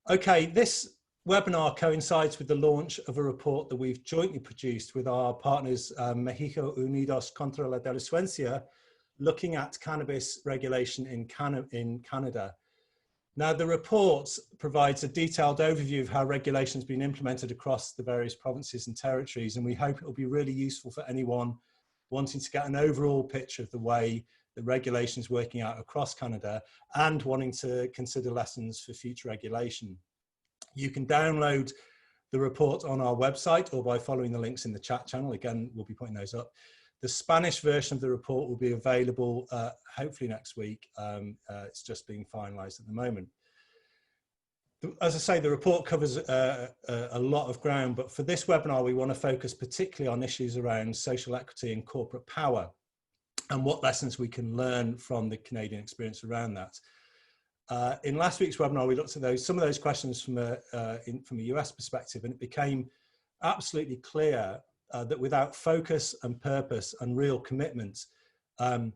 Okay, this webinar coincides with the launch of a report that we've jointly produced with our partners, México, Unido, Contra la Delincuencia, looking at cannabis regulation in Canada. Now, the report provides a detailed overview of how regulation has been implemented across the various provinces and territories, and we hope it will be really useful for anyone wanting to get an overall picture of the way the regulation is working out across Canada and wanting to consider lessons for future regulation. You can download the report on our website or by following the links in the chat channel. Again, we'll be putting those up. The Spanish version of the report will be available hopefully next week. It's just being finalized at the moment. As I say, the report covers a lot of ground, but for this webinar, we want to focus particularly on issues around social equity and corporate power and what lessons we can learn from the Canadian experience around that. In last week's webinar, we looked at some of those questions from a US perspective, and it became absolutely clear that without focus and purpose and real commitment to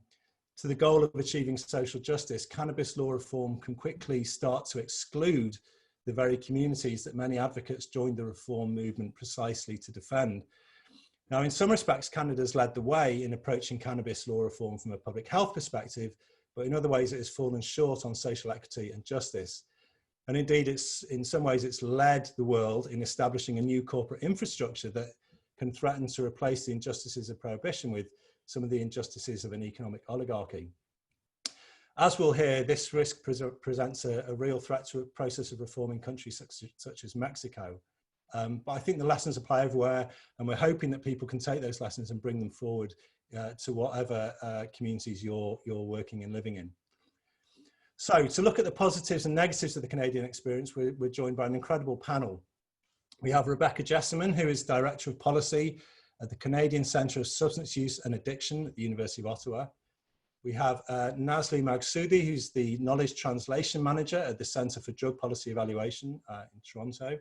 the goal of achieving social justice, cannabis law reform can quickly start to exclude the very communities that many advocates joined the reform movement precisely to defend. Now, in some respects, Canada's led the way in approaching cannabis law reform from a public health perspective, but in other ways it has fallen short on social equity and justice. And indeed, in some ways it's led the world in establishing a new corporate infrastructure that can threaten to replace the injustices of prohibition with some of the injustices of an economic oligarchy. As we'll hear, this risk presents a real threat to a process of reform in countries such as Mexico. But I think the lessons apply everywhere, and we're hoping that people can take those lessons and bring them forward to whatever communities you're working and living in. So to look at the positives and negatives of the Canadian experience, we're joined by an incredible panel. We have Rebecca Jesseman, who is Director of Policy at the Canadian Centre of Substance Use and Addiction at the University of Ottawa. We have Nazlee Maghsoudi, who's the Knowledge Translation Manager at the Centre for Drug Policy Evaluation in Toronto.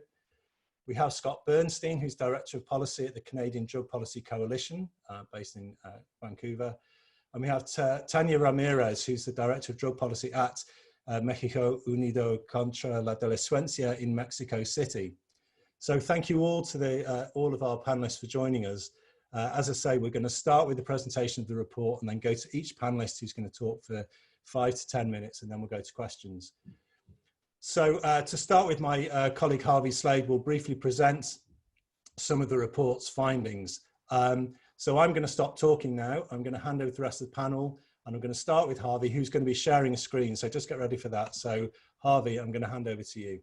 We have Scott Bernstein, who's Director of Policy at the Canadian Drug Policy Coalition, based in Vancouver. And we have Tania Ramirez, who's the Director of Drug Policy at México, Unido, Contra la Delincuencia in Mexico City. So thank you all to all of our panelists for joining us. As I say, we're going to start with the presentation of the report and then go to each panelist who's going to talk for 5 to 10 minutes, and then we'll go to questions. So to start with, my colleague Harvey Slade will briefly present some of the report's findings. So I'm going to stop talking now. I'm going to hand over to the rest of the panel, and I'm going to start with Harvey, who's going to be sharing a screen. So just get ready for that. So Harvey, I'm going to hand over to you.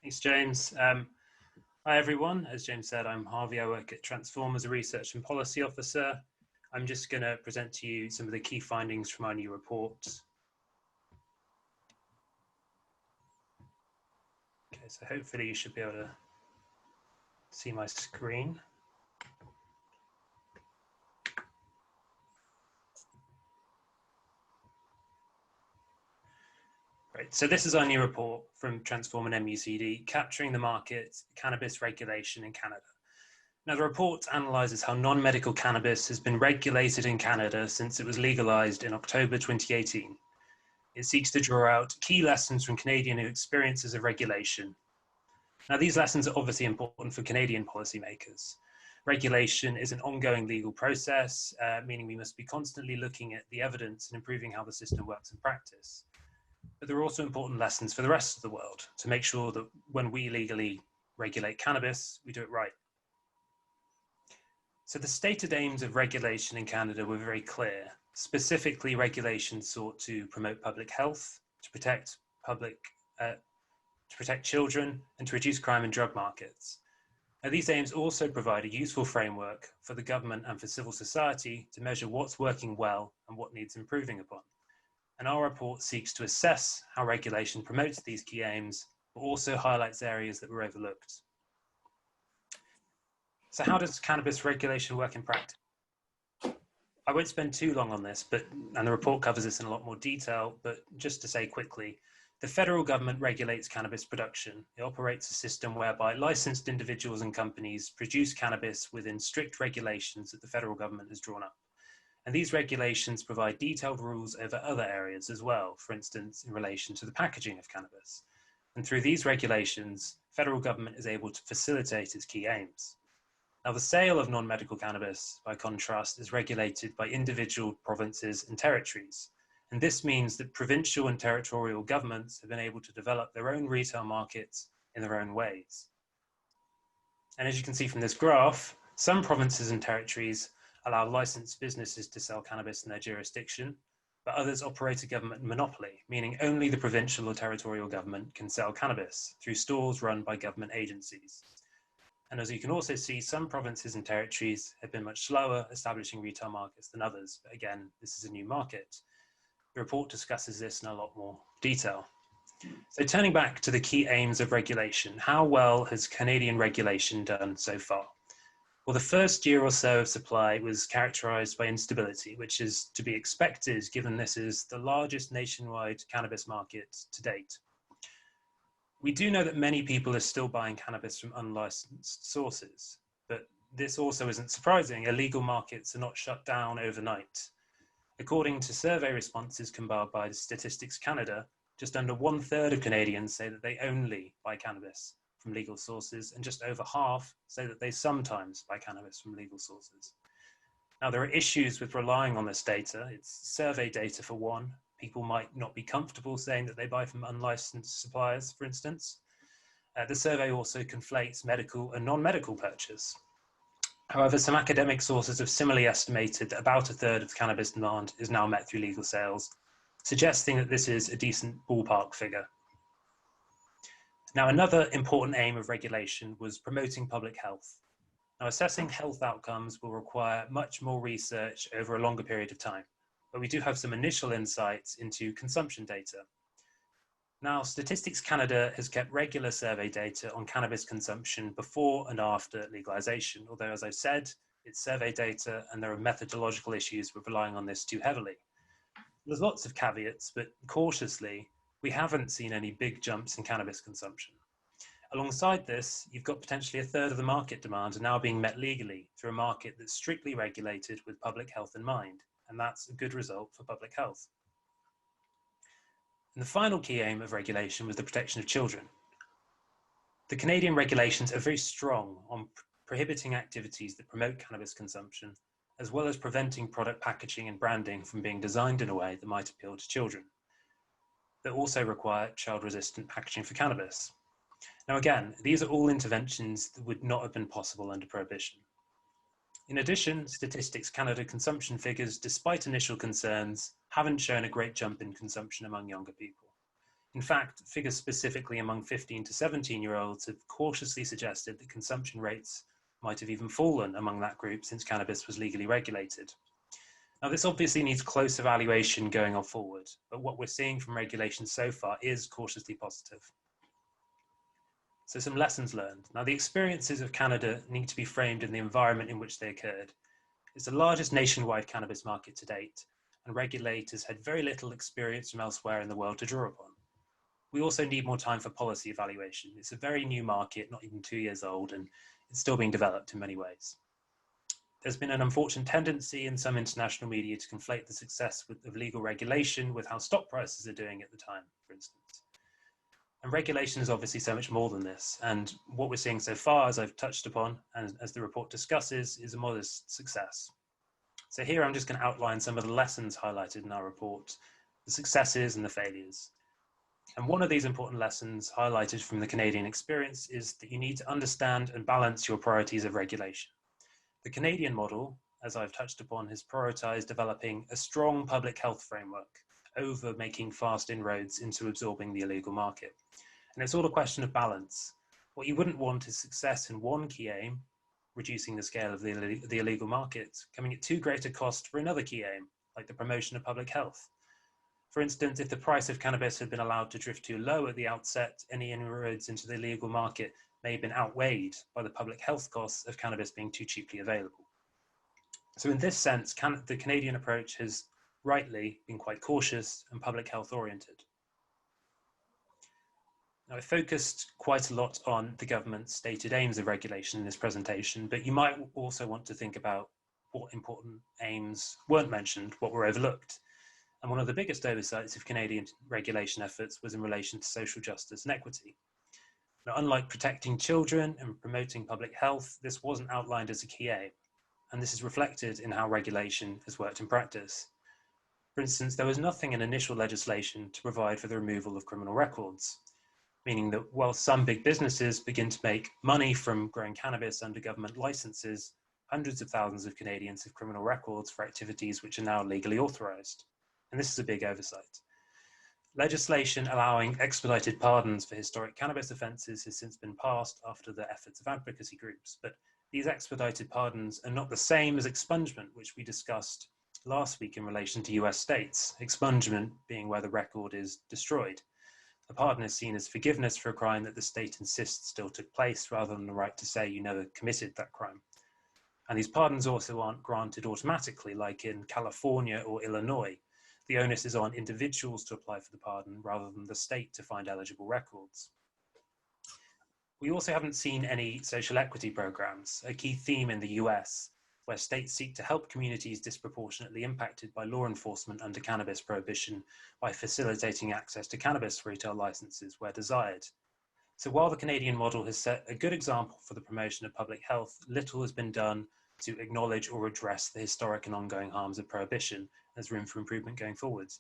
Thanks, James. Hi, everyone. As James said, I'm Harvey. I work at Transform as a Research and Policy Officer. I'm just going to present to you some of the key findings from our new report. Okay, so hopefully you should be able to see my screen. Great. So this is our new report from Transform and MUCD, Capturing the Market, Cannabis Regulation in Canada. Now, the report analyses how non-medical cannabis has been regulated in Canada since it was legalized in October 2018. It seeks to draw out key lessons from Canadian experiences of regulation. Now, these lessons are obviously important for Canadian policymakers. Regulation is an ongoing legal process, meaning we must be constantly looking at the evidence and improving how the system works in practice. But there are also important lessons for the rest of the world to make sure that when we legally regulate cannabis, we do it right. So the stated aims of regulation in Canada were very clear. Specifically, regulation sought to promote public health, to protect children, and to reduce crime in drug markets. Now, these aims also provide a useful framework for the government and for civil society to measure what's working well and what needs improving upon. And our report seeks to assess how regulation promotes these key aims, but also highlights areas that were overlooked. So how does cannabis regulation work in practice? I won't spend too long on this, and the report covers this in a lot more detail, but just to say quickly, the federal government regulates cannabis production. It operates a system whereby licensed individuals and companies produce cannabis within strict regulations that the federal government has drawn up. And these regulations provide detailed rules over other areas as well, for instance, in relation to the packaging of cannabis. And through these regulations, federal government is able to facilitate its key aims. Now, the sale of non-medical cannabis, by contrast, is regulated by individual provinces and territories. And this means that provincial and territorial governments have been able to develop their own retail markets in their own ways. And as you can see from this graph, some provinces and territories allow licensed businesses to sell cannabis in their jurisdiction, but others operate a government monopoly, meaning only the provincial or territorial government can sell cannabis through stores run by government agencies. And as you can also see, some provinces and territories have been much slower establishing retail markets than others. But again, this is a new market. The report discusses this in a lot more detail. So turning back to the key aims of regulation, how well has Canadian regulation done so far? Well, the first year or so of supply was characterized by instability, which is to be expected given this is the largest nationwide cannabis market to date. We do know that many people are still buying cannabis from unlicensed sources, but this also isn't surprising. Illegal markets are not shut down overnight. According to survey responses compiled by Statistics Canada, just under 1/3 of Canadians say that they only buy cannabis from legal sources, and just over half say that they sometimes buy cannabis from legal sources. Now, there are issues with relying on this data. It's survey data for one. People might not be comfortable saying that they buy from unlicensed suppliers, for instance. The survey also conflates medical and non-medical purchase. However, some academic sources have similarly estimated that about 1/3 of cannabis demand is now met through legal sales, suggesting that this is a decent ballpark figure. Now, another important aim of regulation was promoting public health. Now, assessing health outcomes will require much more research over a longer period of time, but we do have some initial insights into consumption data. Now, Statistics Canada has kept regular survey data on cannabis consumption before and after legalization, although, as I've said, it's survey data and there are methodological issues with relying on this too heavily. There's lots of caveats, but cautiously, we haven't seen any big jumps in cannabis consumption. Alongside this, you've got potentially 1/3 of the market demand now being met legally through a market that's strictly regulated with public health in mind, and that's a good result for public health. And the final key aim of regulation was the protection of children. The Canadian regulations are very strong on prohibiting activities that promote cannabis consumption, as well as preventing product packaging and branding from being designed in a way that might appeal to children. They also require child-resistant packaging for cannabis. Now again, these are all interventions that would not have been possible under prohibition. In addition, Statistics Canada consumption figures, despite initial concerns, haven't shown a great jump in consumption among younger people. In fact, figures specifically among 15 to 17-year-olds have cautiously suggested that consumption rates might have even fallen among that group since cannabis was legally regulated. Now, this obviously needs close evaluation going on forward, but what we're seeing from regulation so far is cautiously positive. So some lessons learned. Now, the experiences of Canada need to be framed in the environment in which they occurred. It's the largest nationwide cannabis market to date, and regulators had very little experience from elsewhere in the world to draw upon. We also need more time for policy evaluation. It's a very new market, not even 2 years old, and it's still being developed in many ways. There's been an unfortunate tendency in some international media to conflate the success of legal regulation with how stock prices are doing at the time, for instance. And regulation is obviously so much more than this. And what we're seeing so far, as I've touched upon, and as the report discusses, is a modest success. So here I'm just going to outline some of the lessons highlighted in our report, the successes and the failures. And one of these important lessons highlighted from the Canadian experience is that you need to understand and balance your priorities of regulation. The Canadian model, as I've touched upon, has prioritized developing a strong public health framework over making fast inroads into absorbing the illegal market. And it's all a question of balance. What you wouldn't want is success in one key aim, reducing the scale of the illegal market, coming at too great a cost for another key aim, like the promotion of public health. For instance, if the price of cannabis had been allowed to drift too low at the outset, any inroads into the illegal market may have been outweighed by the public health costs of cannabis being too cheaply available. So in this sense, the Canadian approach has rightly been quite cautious and public health oriented. Now, I focused quite a lot on the government's stated aims of regulation in this presentation, but you might also want to think about what important aims weren't mentioned, what were overlooked. And one of the biggest oversights of Canadian regulation efforts was in relation to social justice and equity. Now, unlike protecting children and promoting public health, this wasn't outlined as a key aim, and this is reflected in how regulation has worked in practice. For instance, there was nothing in initial legislation to provide for the removal of criminal records, meaning that while some big businesses begin to make money from growing cannabis under government licenses, hundreds of thousands of Canadians have criminal records for activities which are now legally authorized. And this is a big oversight. Legislation allowing expedited pardons for historic cannabis offences has since been passed after the efforts of advocacy groups, but these expedited pardons are not the same as expungement, which we discussed last week in relation to US states, expungement being where the record is destroyed. A pardon is seen as forgiveness for a crime that the state insists still took place, rather than the right to say you never committed that crime. And these pardons also aren't granted automatically, like in California or Illinois. The onus is on individuals to apply for the pardon rather than the state to find eligible records. We also haven't seen any social equity programs, a key theme in the US, where states seek to help communities disproportionately impacted by law enforcement under cannabis prohibition by facilitating access to cannabis retail licenses where desired. So while the Canadian model has set a good example for the promotion of public health, little has been done to acknowledge or address the historic and ongoing harms of prohibition. There's room for improvement going forwards.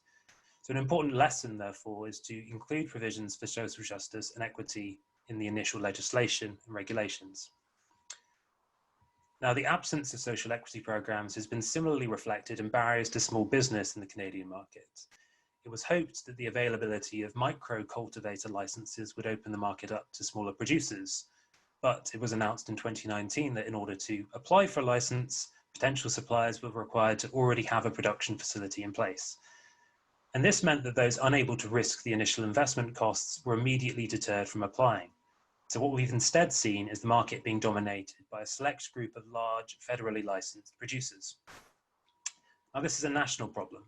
So an important lesson, therefore, is to include provisions for social justice and equity in the initial legislation and regulations. Now, the absence of social equity programs has been similarly reflected in barriers to small business in the Canadian market. It was hoped that the availability of micro cultivator licenses would open the market up to smaller producers, but it was announced in 2019 that in order to apply for a license, potential suppliers were required to already have a production facility in place. And this meant that those unable to risk the initial investment costs were immediately deterred from applying. So what we've instead seen is the market being dominated by a select group of large federally licensed producers. Now, this is a national problem.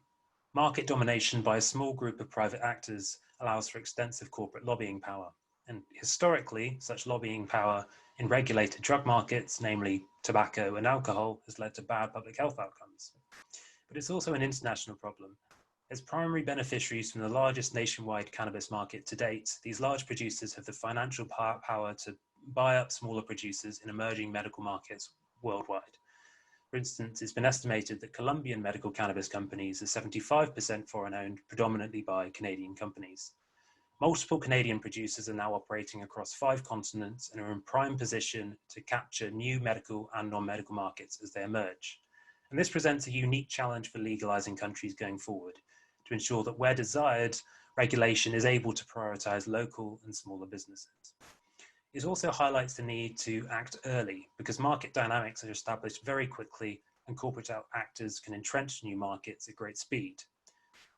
Market domination by a small group of private actors allows for extensive corporate lobbying power. And historically, such lobbying power in regulated drug markets, namely tobacco and alcohol, has led to bad public health outcomes. But it's also an international problem. As primary beneficiaries from the largest nationwide cannabis market to date, these large producers have the financial power to buy up smaller producers in emerging medical markets worldwide. For instance, it's been estimated that Colombian medical cannabis companies are 75% foreign-owned, predominantly by Canadian companies. Multiple Canadian producers are now operating across 5 continents and are in prime position to capture new medical and non-medical markets as they emerge. And this presents a unique challenge for legalizing countries going forward to ensure that where desired, regulation is able to prioritize local and smaller businesses. It also highlights the need to act early because market dynamics are established very quickly and corporate actors can entrench new markets at great speed.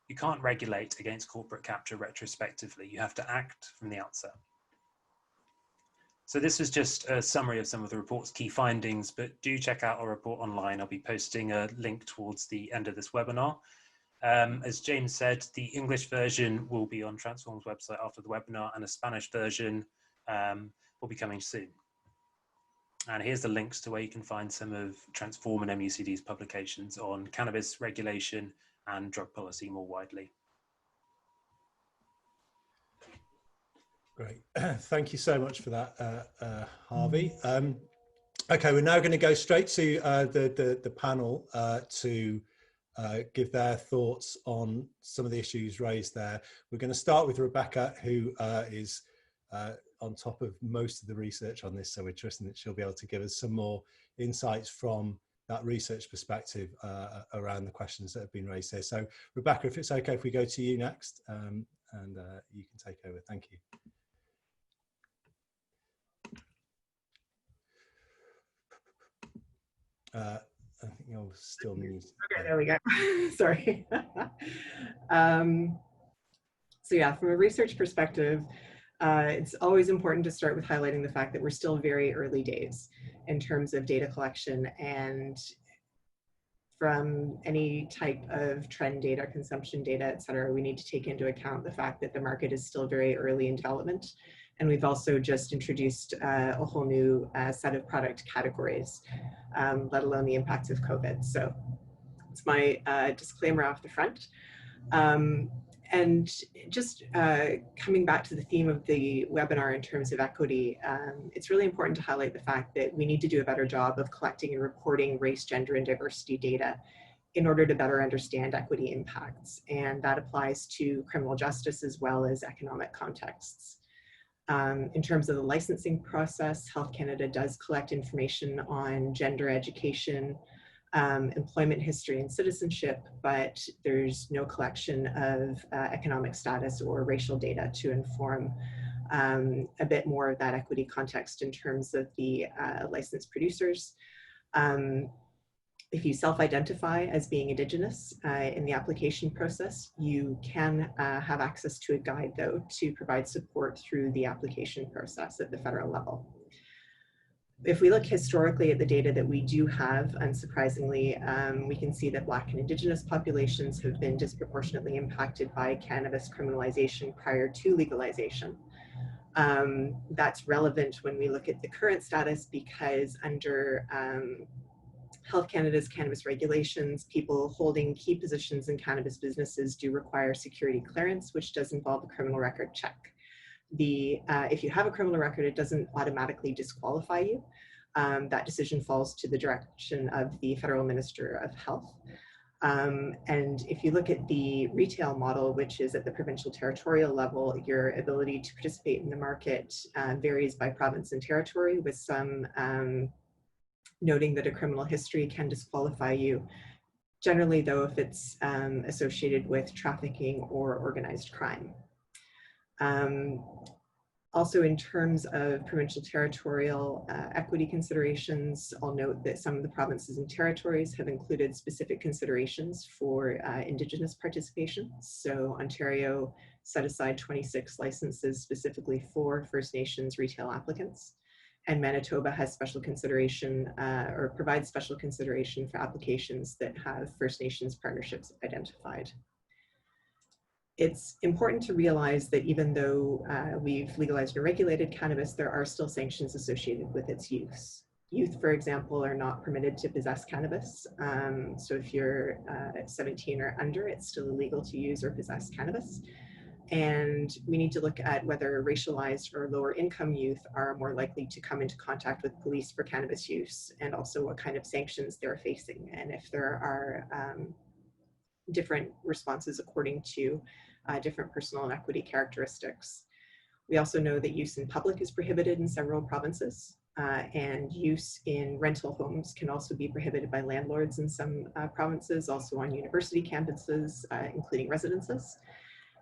You can't regulate against corporate capture retrospectively. You have to act from the outset. So this is just a summary of some of the report's key findings, but do check out our report online. I'll be posting a link towards the end of this webinar. As James said, the English version will be on Transform's website after the webinar, and a Spanish version will be coming soon. And here's the links to where you can find some of Transform and MUCD's publications on cannabis regulation and drug policy more widely. Great, thank you so much for that, Harvey. Okay, we're now going to go straight to the panel to give their thoughts on some of the issues raised there. We're going to start with Rebecca, who is on top of most of the research on this, so we're trusting that she'll be able to give us some more insights from that research perspective around the questions that have been raised here. So Rebecca, if it's okay if we go to you next, and you can take over. Thank you. I think you're still muted. Okay, there we go. Sorry. So yeah, from a research perspective, it's always important to start with highlighting the fact that we're still very early days in terms of data collection, and from any type of trend data, consumption data, et cetera, we need to take into account the fact that the market is still very early in development. And we've also just introduced a whole new set of product categories, let alone the impacts of COVID. So it's my disclaimer off the front. And just coming back to the theme of the webinar in terms of equity, it's really important to highlight the fact that we need to do a better job of collecting and reporting race, gender, and diversity data in order to better understand equity impacts. And that applies to criminal justice as well as economic contexts. In terms of the licensing process, Health Canada does collect information on gender, education, employment history, and citizenship, but there's no collection of economic status or racial data to inform a bit more of that equity context in terms of the licensed producers. If you self-identify as being Indigenous in the application process, you can have access to a guide, though, to provide support through the application process at the federal level. If we look historically at the data that we do have, unsurprisingly, we can see that Black and Indigenous populations have been disproportionately impacted by cannabis criminalization prior to legalization. That's relevant when we look at the current status, because under Health Canada's cannabis regulations, people holding key positions in cannabis businesses do require security clearance, which does involve a criminal record check. If you have a criminal record, it doesn't automatically disqualify you. That decision falls to the direction of the Federal Minister of Health. And if you look at the retail model, which is at the provincial territorial level, your ability to participate in the market varies by province and territory, with some noting that a criminal history can disqualify you. Generally, though, if it's associated with trafficking or organized crime. Also, in terms of provincial territorial equity considerations, I'll note that some of the provinces and territories have included specific considerations for Indigenous participation. So Ontario set aside 26 licenses specifically for First Nations retail applicants. And Manitoba has special consideration or provides special consideration for applications that have First Nations partnerships identified. It's important to realize that even though we've legalized and regulated cannabis, there are still sanctions associated with its use. Youth, for example, are not permitted to possess cannabis. So if you're 17 or under, it's still illegal to use or possess cannabis. And we need to look at whether racialized or lower income youth are more likely to come into contact with police for cannabis use, and also what kind of sanctions they're facing, and if there are different responses according to different personal and equity characteristics. We also know that use in public is prohibited in several provinces, and use in rental homes can also be prohibited by landlords in some provinces, also on university campuses, including residences.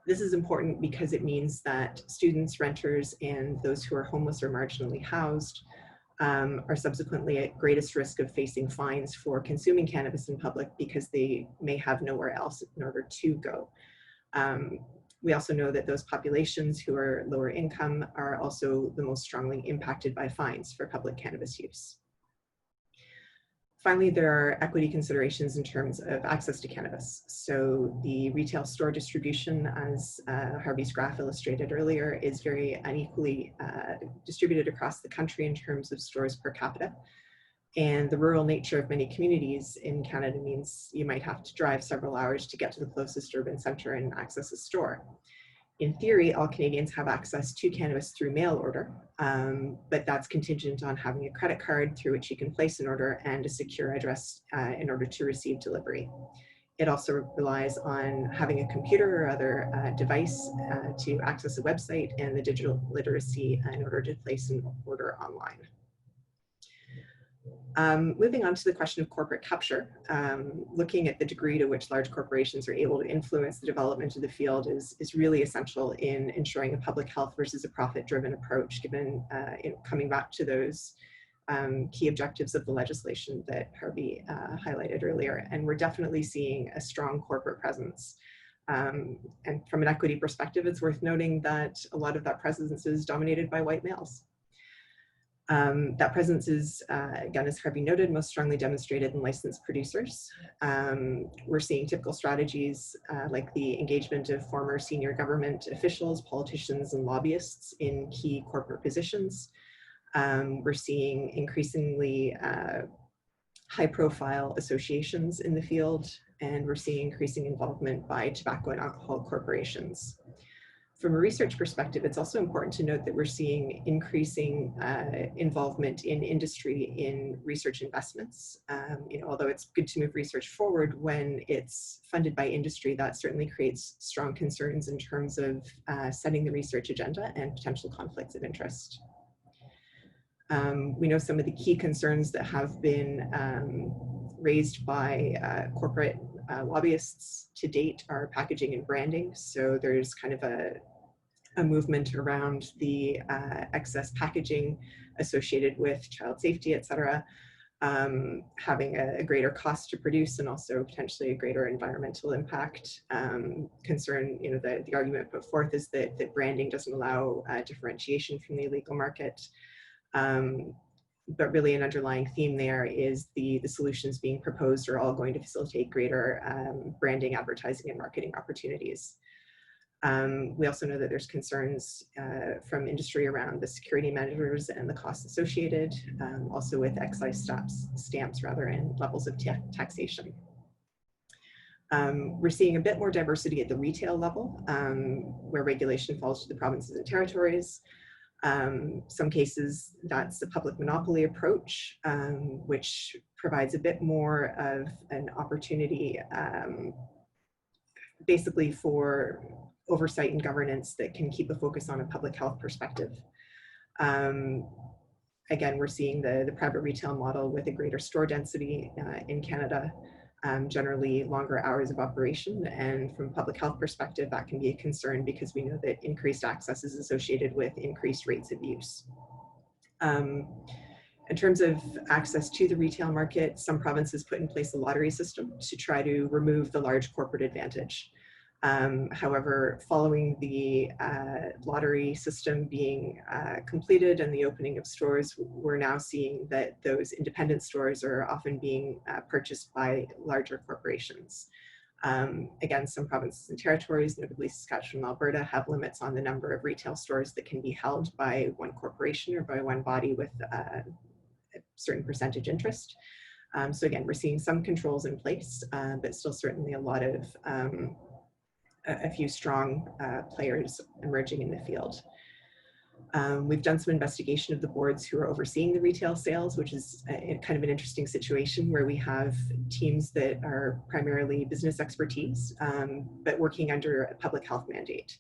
This is important because it means that students, renters, and those who are homeless or marginally housed are subsequently at greatest risk of facing fines for consuming cannabis in public because they may have nowhere else in order to go. We also know that those populations who are lower income are also the most strongly impacted by fines for public cannabis use. Finally, there are equity considerations in terms of access to cannabis. So the retail store distribution, as Harvey's graph illustrated earlier, is very unequally distributed across the country in terms of stores per capita. And the rural nature of many communities in Canada means you might have to drive several hours to get to the closest urban center and access a store. In theory, all Canadians have access to cannabis through mail order, but that's contingent on having a credit card through which you can place an order and a secure address in order to receive delivery. It also relies on having a computer or other device to access a website and the digital literacy in order to place an order online. Moving on to the question of corporate capture, looking at the degree to which large corporations are able to influence the development of the field is really essential in ensuring a public health versus a profit-driven approach, given coming back to those key objectives of the legislation that Harvey highlighted earlier. And we're definitely seeing a strong corporate presence. And from an equity perspective, it's worth noting that a lot of that presence is dominated by white males. That presence is, again, as Harvey noted, most strongly demonstrated in licensed producers. We're seeing typical strategies like the engagement of former senior government officials, politicians, and lobbyists in key corporate positions. We're seeing increasingly high-profile associations in the field, and we're seeing increasing involvement by tobacco and alcohol corporations. From a research perspective, it's also important to note that we're seeing increasing involvement in industry in research investments. Although it's good to move research forward when it's funded by industry, that certainly creates strong concerns in terms of setting the research agenda and potential conflicts of interest. We know some of the key concerns that have been raised by corporate lobbyists to date are packaging and branding. So there's kind of a movement around the excess packaging associated with child safety, et cetera, having a greater cost to produce and also potentially a greater environmental impact. Concern, the argument put forth is that branding doesn't allow differentiation from the illegal market. But really an underlying theme there is the solutions being proposed are all going to facilitate greater branding, advertising, and marketing opportunities. We also know that there's concerns from industry around the security measures and the costs associated, also with excise stamps rather, and levels of taxation. We're seeing a bit more diversity at the retail level, where regulation falls to the provinces and territories. Some cases that's a public monopoly approach, which provides a bit more of an opportunity basically for oversight and governance that can keep a focus on a public health perspective. Again, we're seeing the private retail model with a greater store density in Canada, generally longer hours of operation. And from a public health perspective, that can be a concern because we know that increased access is associated with increased rates of use. In terms of access to the retail market, some provinces put in place a lottery system to try to remove the large corporate advantage. However, following the lottery system being completed and the opening of stores, we're now seeing that those independent stores are often being purchased by larger corporations. Again, some provinces and territories, notably Saskatchewan and Alberta, have limits on the number of retail stores that can be held by one corporation or by one body with a certain percentage interest. So again, we're seeing some controls in place, but still certainly a lot of a few strong players emerging in the field. We've done some investigation of the boards who are overseeing the retail sales, which is kind of an interesting situation where we have teams that are primarily business expertise, but working under a public health mandate.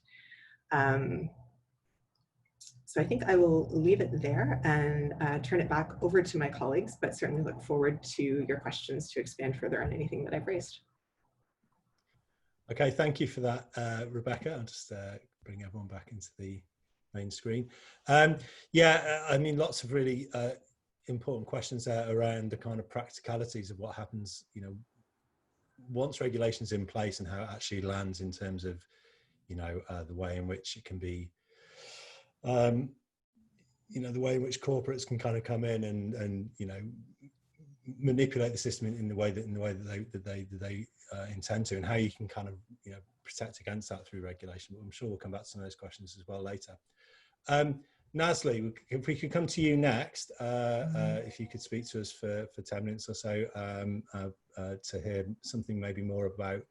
So I think I will leave it there and turn it back over to my colleagues, but certainly look forward to your questions to expand further on anything that I've raised. Okay, thank you for that, Rebecca. I'll just bring everyone back into the main screen. Yeah, I mean, lots of really important questions there around the kind of practicalities of what happens, once regulation's in place and how it actually lands in terms of, the way in which it can be, the way in which corporates can kind of come in and manipulate the system in the way that they intend to, and how you can kind of protect against that through regulation. But I'm sure we'll come back to some of those questions as well later. Nazlee, if we could come to you next, if you could speak to us for 10 minutes or so to hear something maybe more about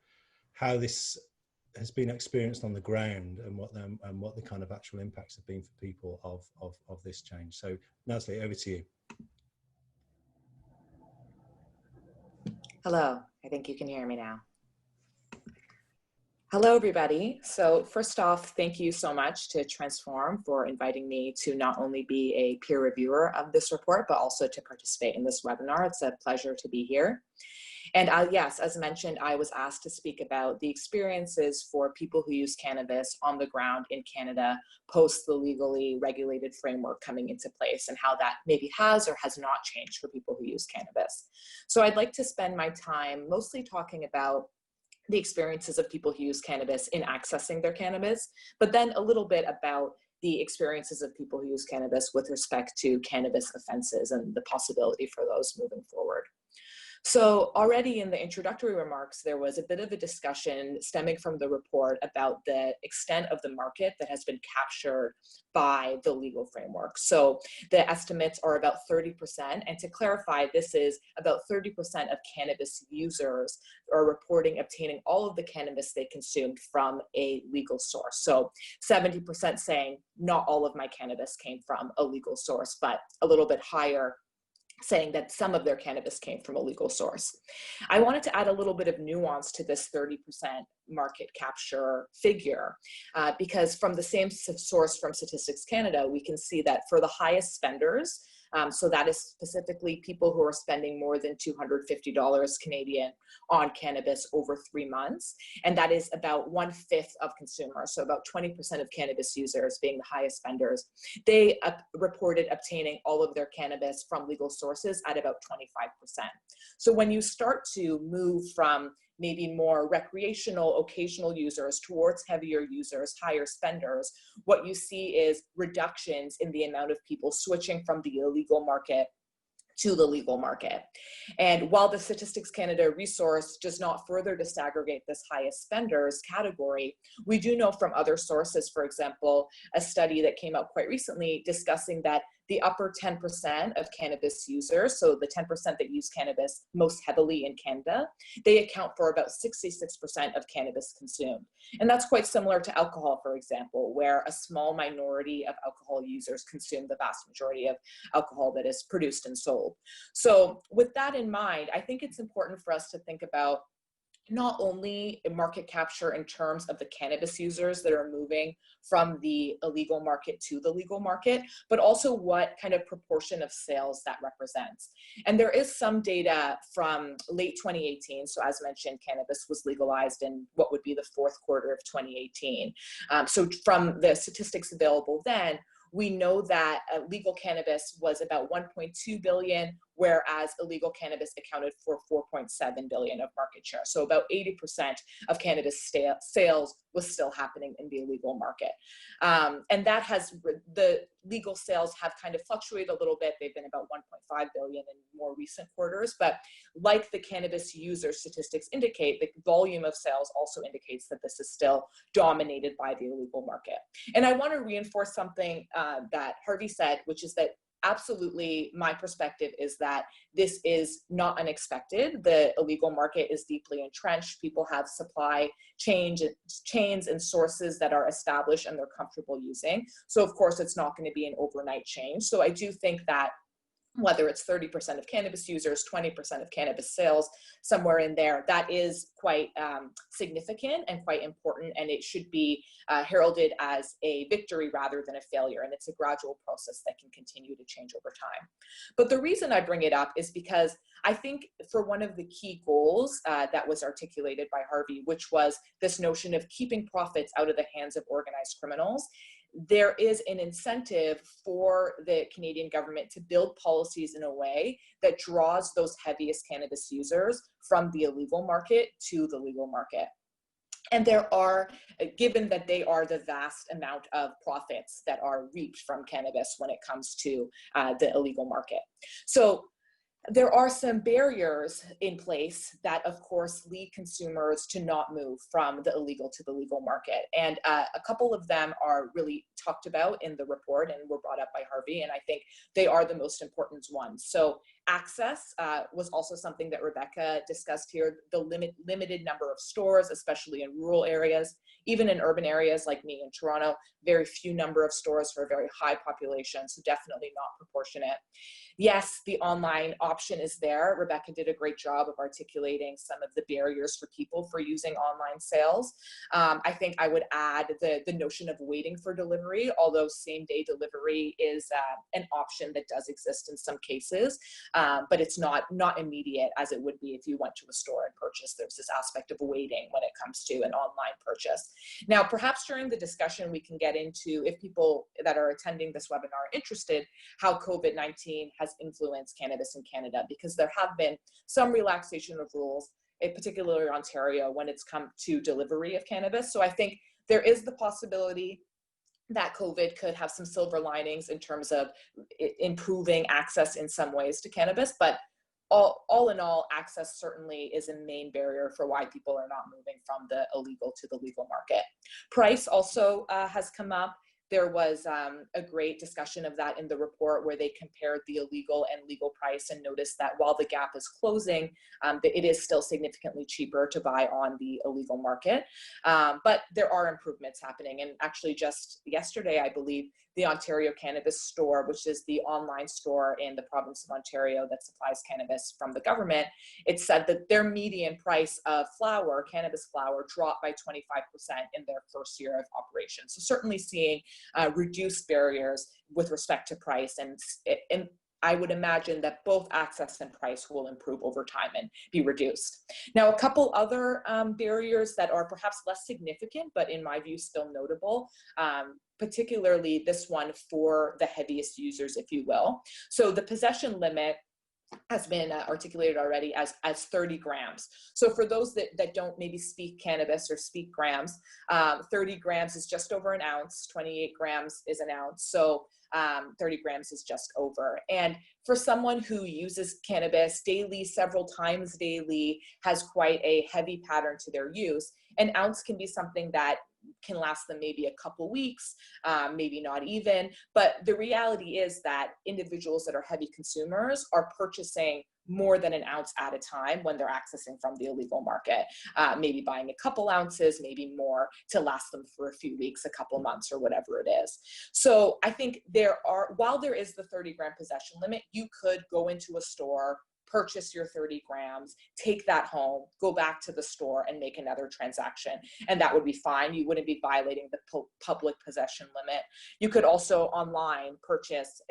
how this has been experienced on the ground and what the kind of actual impacts have been for people of this change. So Nazlee, over to you. Hello, I think you can hear me now. Hello, everybody. So first off, thank you so much to Transform for inviting me to not only be a peer reviewer of this report, but also to participate in this webinar. It's a pleasure to be here. And yes, as mentioned, I was asked to speak about the experiences for people who use cannabis on the ground in Canada post the legally regulated framework coming into place, and how that maybe has or has not changed for people who use cannabis. So I'd like to spend my time mostly talking about the experiences of people who use cannabis in accessing their cannabis, but then a little bit about the experiences of people who use cannabis with respect to cannabis offenses and the possibility for those moving forward. So already in the introductory remarks, there was a bit of a discussion stemming from the report about the extent of the market that has been captured by the legal framework. So the estimates are about 30%. And to clarify, this is about 30% of cannabis users are reporting obtaining all of the cannabis they consumed from a legal source. So 70% saying not all of my cannabis came from a legal source, but a little bit higher saying that some of their cannabis came from a legal source. I wanted to add a little bit of nuance to this 30% market capture figure, because from the same source from Statistics Canada, we can see that for the highest spenders, so that is specifically people who are spending more than $250 Canadian on cannabis over 3 months. And that is about 1/5 of consumers. So about 20% of cannabis users being the highest spenders. They reported obtaining all of their cannabis from legal sources at about 25%. So when you start to move from maybe more recreational, occasional users towards heavier users, higher spenders, what you see is reductions in the amount of people switching from the illegal market to the legal market. And while the Statistics Canada resource does not further disaggregate this highest spenders category, we do know from other sources, for example, a study that came out quite recently discussing that the upper 10% of cannabis users, so the 10% that use cannabis most heavily in Canada, they account for about 66% of cannabis consumed. And that's quite similar to alcohol, for example, where a small minority of alcohol users consume the vast majority of alcohol that is produced and sold. So with that in mind, I think it's important for us to think about not only market capture in terms of the cannabis users that are moving from the illegal market to the legal market, but also what kind of proportion of sales that represents. And there is some data from late 2018. So as mentioned, cannabis was legalized in what would be the fourth quarter of 2018. So from the statistics available then, we know that legal cannabis was about 1.2 billion, whereas illegal cannabis accounted for 4.7 billion of market share. So about 80% of cannabis sales was still happening in the illegal market. And that has, the legal sales have kind of fluctuated a little bit. They've been about 1.5 billion in more recent quarters, but like the cannabis user statistics indicate, the volume of sales also indicates that this is still dominated by the illegal market. And I want to reinforce something that Harvey said, which is that absolutely my perspective is that this is not unexpected. The illegal market is deeply entrenched. People have supply chains and sources that are established and they're comfortable using. So of course, it's not going to be an overnight change. So I do think that whether it's 30% of cannabis users, 20% of cannabis sales, somewhere in there, that is quite significant and quite important, and it should be heralded as a victory rather than a failure, and it's a gradual process that can continue to change over time. But the reason I bring it up is because I think for one of the key goals that was articulated by Harvey, which was this notion of keeping profits out of the hands of organized criminals, there is an incentive for the Canadian government to build policies in a way that draws those heaviest cannabis users from the illegal market to the legal market. And there are, given that they are the vast amount of profits that are reaped from cannabis when it comes to the illegal market. So there are some barriers in place that, of course, lead consumers to not move from the illegal to the legal market. And a couple of them are really talked about in the report and were brought up by Harvey, and I think they are the most important ones. So access was also something that Rebecca discussed here, the limited number of stores, especially in rural areas. Even in urban areas like me in Toronto, very few number of stores for a very high population, so definitely not proportionate. Yes, the online option is there. Rebecca did a great job of articulating some of the barriers for people for using online sales. I think I would add the notion of waiting for delivery, although same-day delivery is an option that does exist in some cases, but it's not immediate as it would be if you went to a store and purchased. There's this aspect of waiting when it comes to an online purchase. Now, perhaps during the discussion, we can get into, if people that are attending this webinar are interested, how COVID-19 has influenced cannabis in Canada, because there have been some relaxation of rules, particularly in Ontario, when it's come to delivery of cannabis. So I think there is the possibility that COVID could have some silver linings in terms of improving access in some ways to cannabis, but all in all, access certainly is a main barrier for why people are not moving from the illegal to the legal market. Price also has come up. There was a great discussion of that in the report where they compared the illegal and legal price and noticed that while the gap is closing, it is still significantly cheaper to buy on the illegal market. But there are improvements happening. And actually just yesterday, I believe, the Ontario Cannabis Store, which is the online store in the province of Ontario that supplies cannabis from the government, it said that their median price of flower, cannabis flower, dropped by 25% in their first year of operation. So certainly seeing reduced barriers with respect to price, and I would imagine that both access and price will improve over time and be reduced. Now, a couple other barriers that are perhaps less significant, but in my view still notable, particularly this one for the heaviest users, if you will. So the possession limit has been articulated already as 30 grams. So for those that don't maybe speak cannabis or speak grams, 30 grams is just over an ounce, 28 grams is an ounce. So 30 grams is just over. And for someone who uses cannabis daily, several times daily, has quite a heavy pattern to their use, an ounce can be something that can last them maybe a couple weeks, maybe not even. But the reality is that individuals that are heavy consumers are purchasing more than an ounce at a time when they're accessing from the illegal market, maybe buying a couple ounces, maybe more, to last them for a few weeks, a couple months, or whatever it is. So I think while there is the 30 gram possession limit, you could go into a store, purchase your 30 grams, take that home, go back to the store and make another transaction. And that would be fine. You wouldn't be violating the public possession limit. You could also online purchase,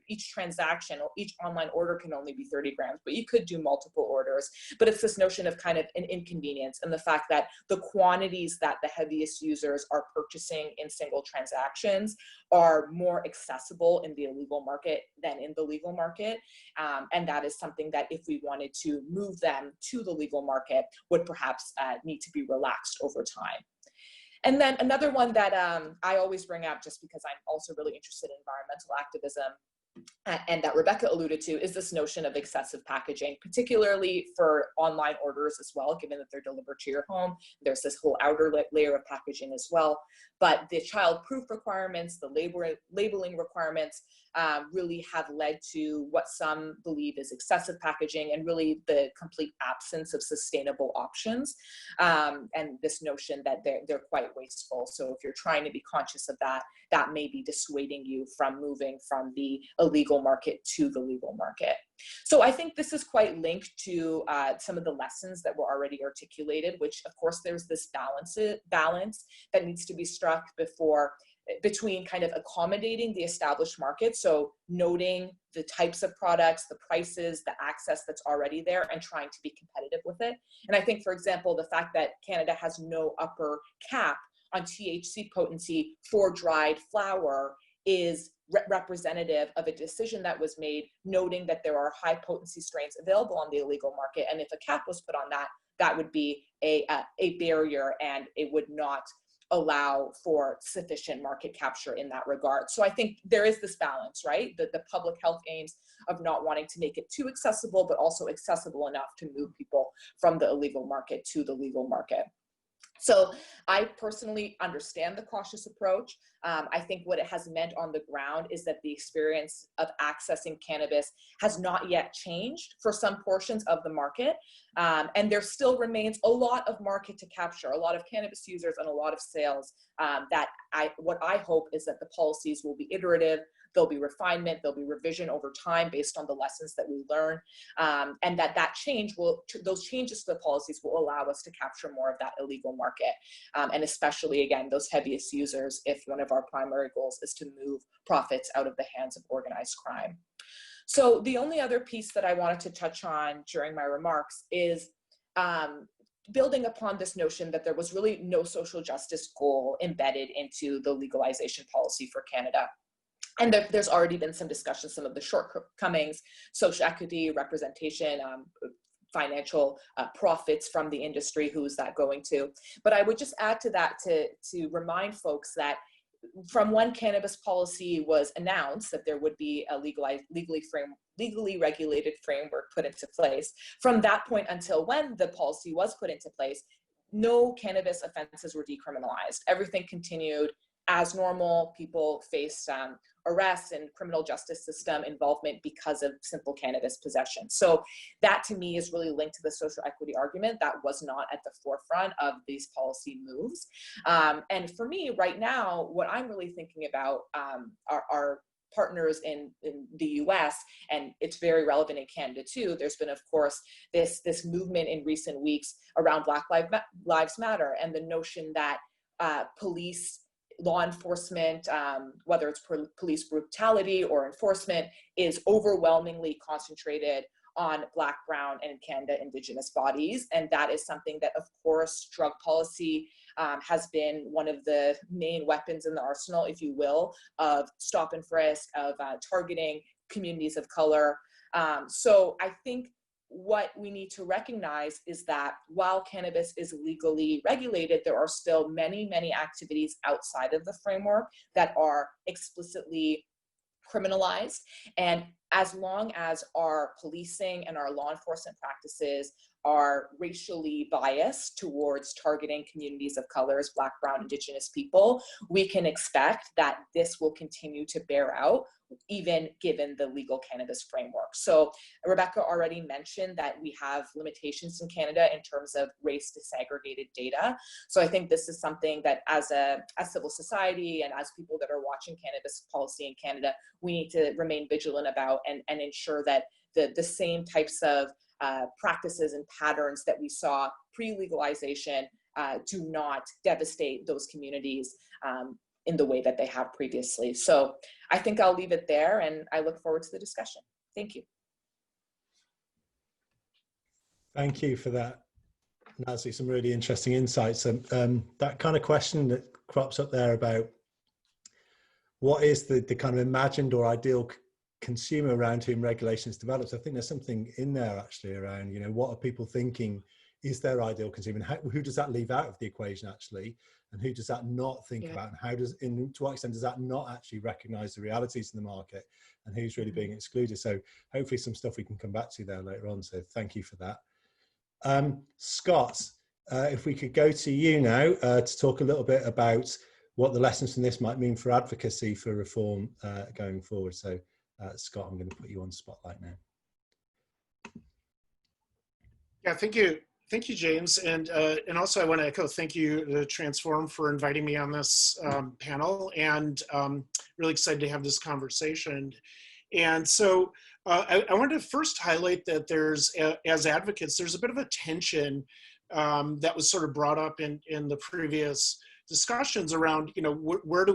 each transaction or each online order can only be 30 grams, but you could do multiple orders. But it's this notion of kind of an inconvenience and the fact that the quantities that the heaviest users are purchasing in single transactions are more accessible in the illegal market than in the legal market. And that is something that if we wanted to move them to the legal market would perhaps need to be relaxed over time. And then another one that I always bring up, just because I'm also really interested in environmental activism, and that Rebecca alluded to, is this notion of excessive packaging, particularly for online orders as well, given that they're delivered to your home. There's this whole outer layer of packaging as well. But the child proof requirements, the labeling requirements really have led to what some believe is excessive packaging and really the complete absence of sustainable options. And this notion that they're quite wasteful. So if you're trying to be conscious of that, that may be dissuading you from moving from the illegal market to the legal market. So I think this is quite linked to some of the lessons that were already articulated, which of course there's this balance that needs to be struck between kind of accommodating the established market, so noting the types of products, the prices, the access that's already there, and trying to be competitive with it. And I think, for example, the fact that Canada has no upper cap on THC potency for dried flower is representative of a decision that was made, noting that there are high potency strains available on the illegal market. And if a cap was put on that, that would be a barrier, and it would not allow for sufficient market capture in that regard. So I think there is this balance, right? The public health aims of not wanting to make it too accessible, but also accessible enough to move people from the illegal market to the legal market. So I personally understand the cautious approach. I think what it has meant on the ground is that the experience of accessing cannabis has not yet changed for some portions of the market. And there still remains a lot of market to capture, a lot of cannabis users and a lot of sales what I hope is that the policies will be iterative. There'll be refinement, there'll be revision over time based on the lessons that we learn, and those changes to the policies will allow us to capture more of that illegal market, and especially, again, those heaviest users, if one of our primary goals is to move profits out of the hands of organized crime. So the only other piece that I wanted to touch on during my remarks is building upon this notion that there was really no social justice goal embedded into the legalization policy for Canada. And there's already been some discussion, some of the shortcomings, social equity, representation, financial profits from the industry, who is that going to? But I would just add to that to remind folks that from when cannabis policy was announced that there would be a legally regulated framework put into place, from that point until when the policy was put into place, no cannabis offenses were decriminalized. Everything continued as normal. People faced arrests and criminal justice system involvement because of simple cannabis possession. So that to me is really linked to the social equity argument that was not at the forefront of these policy moves. And for me right now, what I'm really thinking about are partners in the US, and it's very relevant in Canada too. There's been, of course, this movement in recent weeks around Black Lives Matter, and the notion that police, law enforcement, whether it's police brutality or enforcement, is overwhelmingly concentrated on Black, Brown, and in Canada, Indigenous bodies. And that is something that, of course, drug policy has been one of the main weapons in the arsenal, if you will, of stop and frisk, of targeting communities of color. So I think what we need to recognize is that while cannabis is legally regulated, there are still many, many activities outside of the framework that are explicitly criminalized. And as long as our policing and our law enforcement practices are racially biased towards targeting communities of colors, Black, Brown, Indigenous people, we can expect that this will continue to bear out, even given the legal cannabis framework. So Rebecca already mentioned that we have limitations in Canada in terms of race disaggregated data. So I think this is something that as civil society and as people that are watching cannabis policy in Canada, we need to remain vigilant about and ensure that the same types of practices and patterns that we saw pre-legalization do not devastate those communities in the way that they have previously. So I think I'll leave it there, and I look forward to the discussion. Thank you. Thank you for that, Nazlee. Some really interesting insights. That kind of question that crops up there about what is the kind of imagined or ideal consumer around whom regulations develops. I think there's something in there actually around, you know, what are people thinking is their ideal consumer, and who does that leave out of the equation actually, and who does that not think about, and how does, to what extent does that not actually recognize the realities in the market, and who's really being excluded. So hopefully some stuff we can come back to there later on. So thank you for that. Scott, if we could go to you now to talk a little bit about what the lessons from this might mean for advocacy for reform going forward. So Scott, I'm going to put you on spotlight now. Yeah, thank you. Thank you, James. And also I want to echo thank you to Transform for inviting me on this panel, and really excited to have this conversation. And so I wanted to first highlight that there's, as advocates, there's a bit of a tension that was sort of brought up in the previous discussions around, you know, where do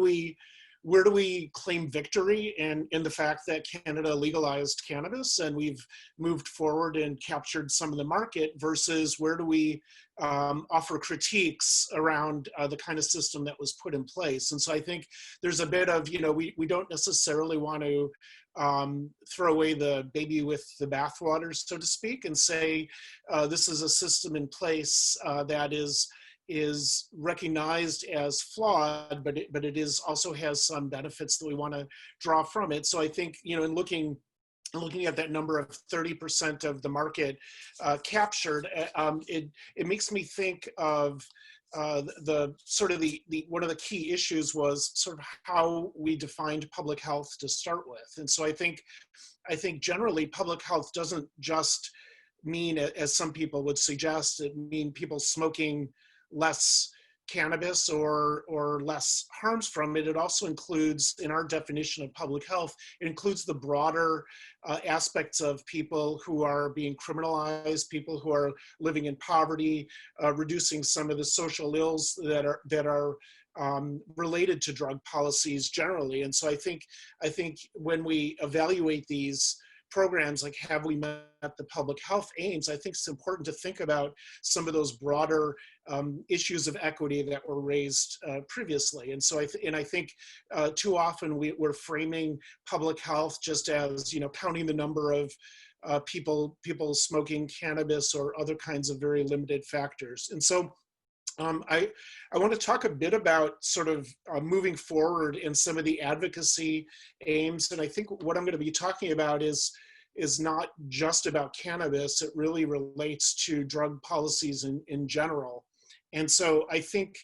we claim victory in the fact that Canada legalized cannabis and we've moved forward and captured some of the market, versus where do we offer critiques around the kind of system that was put in place. And so I think there's a bit of, you know, we don't necessarily want to throw away the baby with the bathwater, so to speak, and say this is a system in place that is recognized as flawed, but it is also has some benefits that we want to draw from it. So I think, you know, in looking at that number of 30% of the market captured, it makes me think of the sort of the one of the key issues was sort of how we defined public health to start with. And so I think generally public health doesn't just mean, as some people would suggest, it mean people smoking less cannabis or less harms from it. It also includes, in our definition of public health, it includes the broader aspects of people who are being criminalized, people who are living in poverty, reducing some of the social ills that are related to drug policies generally. And so I think when we evaluate these programs, like have we met the public health aims, I think it's important to think about some of those broader issues of equity that were raised previously. And so I think too often we're framing public health just as, you know, counting the number of people smoking cannabis or other kinds of very limited factors. And so I want to talk a bit about sort of moving forward in some of the advocacy aims. And I think what I'm going to be talking about is not just about cannabis. It really relates to drug policies in general. And so I think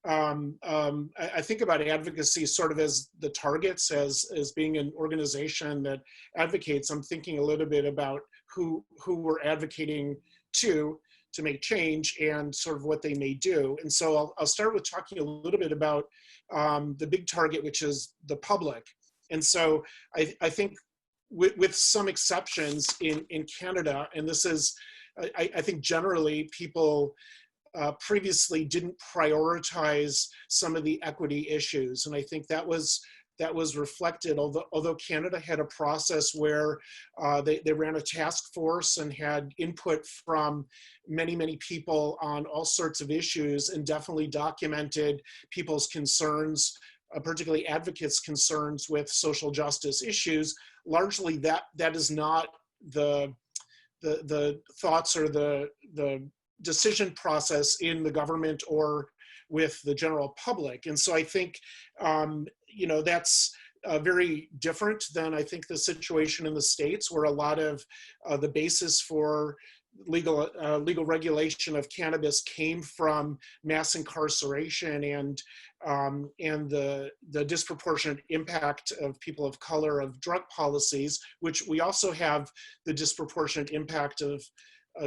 I think about advocacy sort of as the targets, as being an organization that advocates. I'm thinking a little bit about who we're advocating to make change and sort of what they may do. And so I'll start with talking a little bit about the big target, which is the public. And so I think with some exceptions in Canada, and this is, I think generally people previously didn't prioritize some of the equity issues. And I think that was reflected, although Canada had a process where they ran a task force and had input from many people on all sorts of issues, and definitely documented people's concerns, particularly advocates' concerns with social justice issues. Largely that is not the thoughts or the decision process in the government or with the general public. And so I think, you know, that's very different than I think the situation in the States, where a lot of the basis for legal regulation of cannabis came from mass incarceration and the disproportionate impact of people of color of drug policies, which we also have the disproportionate impact of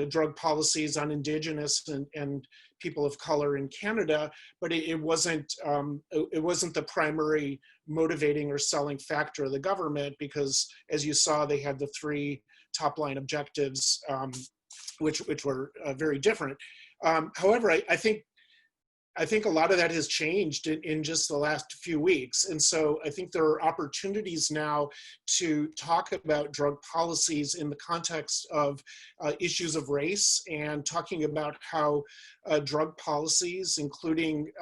drug policies on Indigenous and people of color in Canada, but it wasn't the primary motivating or selling factor of the government, because as you saw, they had the 3 top line objectives, which were very different. However, I think a lot of that has changed in just the last few weeks. And so I think there are opportunities now to talk about drug policies in the context of issues of race, and talking about how drug policies, including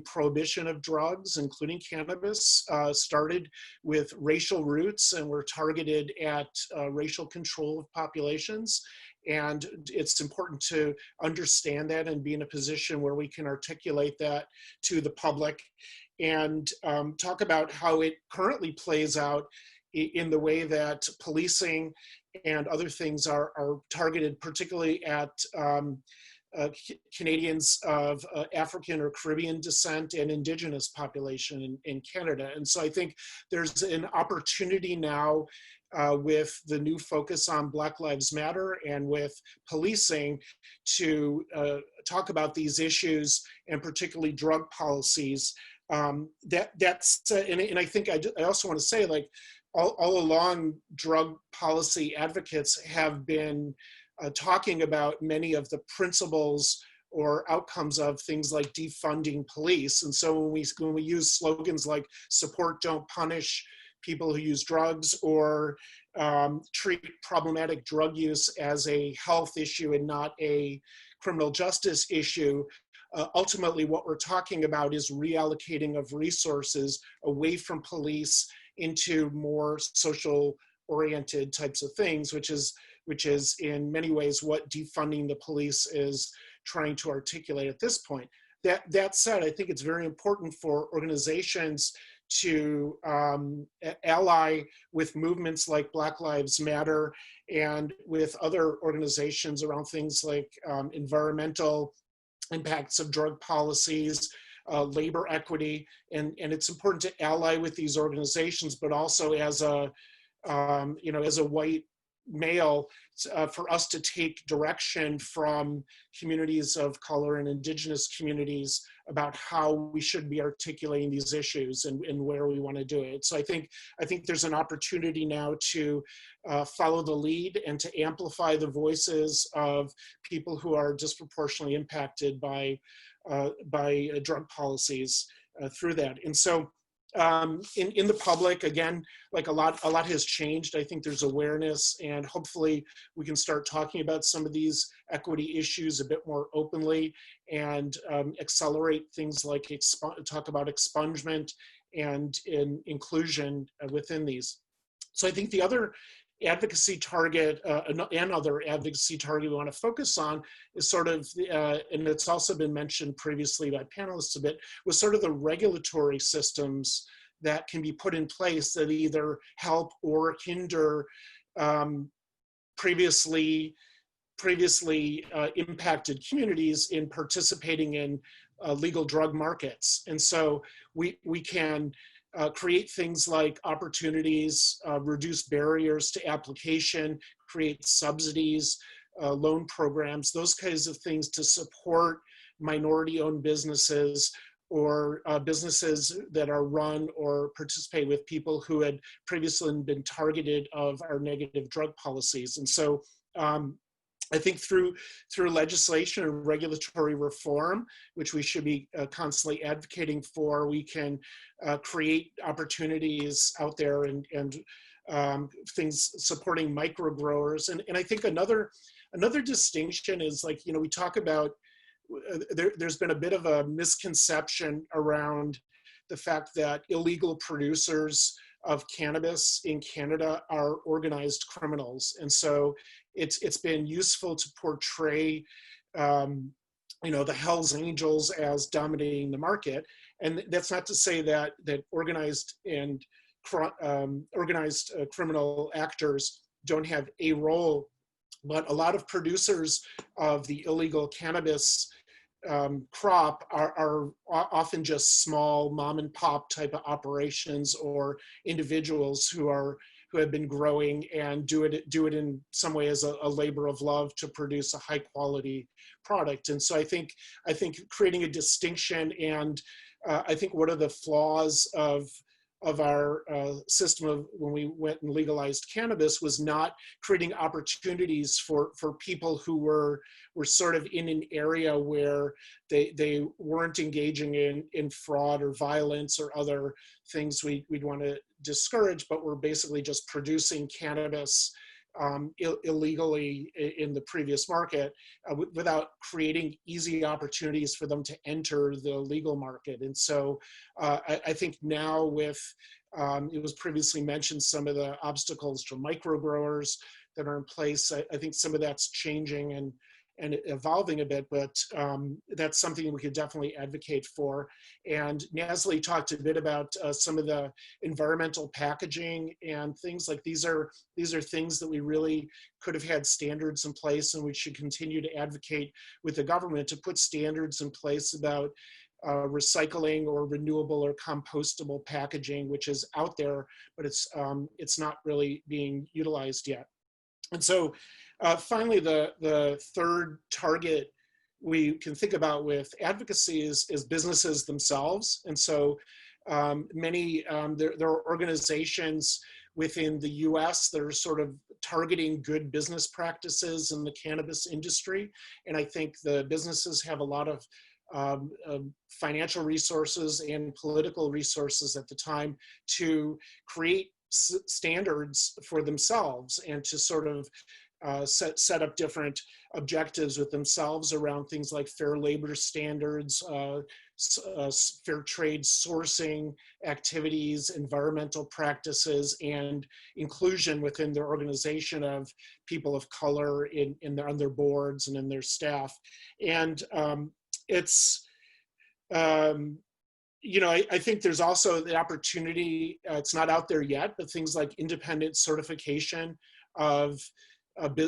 prohibition of drugs, including cannabis, started with racial roots and were targeted at racial control of populations. And it's important to understand that and be in a position where we can articulate that to the public, and talk about how it currently plays out in the way that policing and other things are targeted, particularly at Canadians of African or Caribbean descent and Indigenous population in Canada. And so I think there's an opportunity now with the new focus on Black Lives Matter and with policing to talk about these issues, and particularly drug policies. And I think I also want to say, like, all along, drug policy advocates have been talking about many of the principles or outcomes of things like defunding police. And so when we use slogans like support, don't punish people who use drugs, or treat problematic drug use as a health issue and not a criminal justice issue, ultimately what we're talking about is reallocating of resources away from police into more social oriented types of things, which is in many ways what defunding the police is trying to articulate at this point. That said, I think it's very important for organizations to ally with movements like Black Lives Matter and with other organizations around things like environmental impacts of drug policies, labor equity, and it's important to ally with these organizations, but also as a as a white male, for us to take direction from communities of color and Indigenous communities about how we should be articulating these issues and where we want to do it. So I think there's an opportunity now to follow the lead and to amplify the voices of people who are disproportionately impacted by drug policies through that. And so in the public, again, like a lot has changed. I think there's awareness, and hopefully we can start talking about some of these equity issues a bit more openly, and accelerate things like talk about expungement and inclusion within these. So I think the other advocacy target, another advocacy target we want to focus on is sort of, and it's also been mentioned previously by panelists a bit, was sort of the regulatory systems that can be put in place that either help or hinder previously impacted communities in participating in legal drug markets. And so we can create things like opportunities, reduce barriers to application, create subsidies, loan programs, those kinds of things to support minority-owned businesses or businesses that are run or participate with people who had previously been targeted of our negative drug policies. And so I think through legislation and regulatory reform, which we should be constantly advocating for, we can create opportunities out there and things supporting micro growers. And I think another distinction is, like, you know, we talk about there's been a bit of a misconception around the fact that illegal producers of cannabis in Canada are organized criminals. And so it's been useful to portray, you know, the Hells Angels as dominating the market. And that's not to say that organized criminal actors don't have a role, but a lot of producers of the illegal cannabis crop are often just small mom and pop type of operations, or individuals who have been growing and do it in some way as a labor of love to produce a high quality product. And so I think creating a distinction, and I think one of the flaws of our system of when we went and legalized cannabis was not creating opportunities for people who were sort of in an area where they weren't engaging in fraud or violence or other things we'd want to discourage, but were basically just producing cannabis illegally in the previous market without creating easy opportunities for them to enter the legal market. And so I think now with, it was previously mentioned, some of the obstacles to micro growers that are in place, I think some of that's changing and evolving a bit, but that's something we could definitely advocate for. And Nazlee talked a bit about some of the environmental packaging and things like these are things that we really could have had standards in place, and we should continue to advocate with the government to put standards in place about recycling or renewable or compostable packaging, which is out there, but it's not really being utilized yet. And so finally, the third target we can think about with advocacy is businesses themselves. And so there are organizations within the US that are sort of targeting good business practices in the cannabis industry. And I think the businesses have a lot of financial resources and political resources at the time to create standards for themselves and to sort of set up different objectives with themselves around things like fair labor standards, fair trade sourcing activities, environmental practices, and inclusion within their organization of people of color on their boards and in their staff. And you know, I think there's also the opportunity, it's not out there yet, but things like independent certification of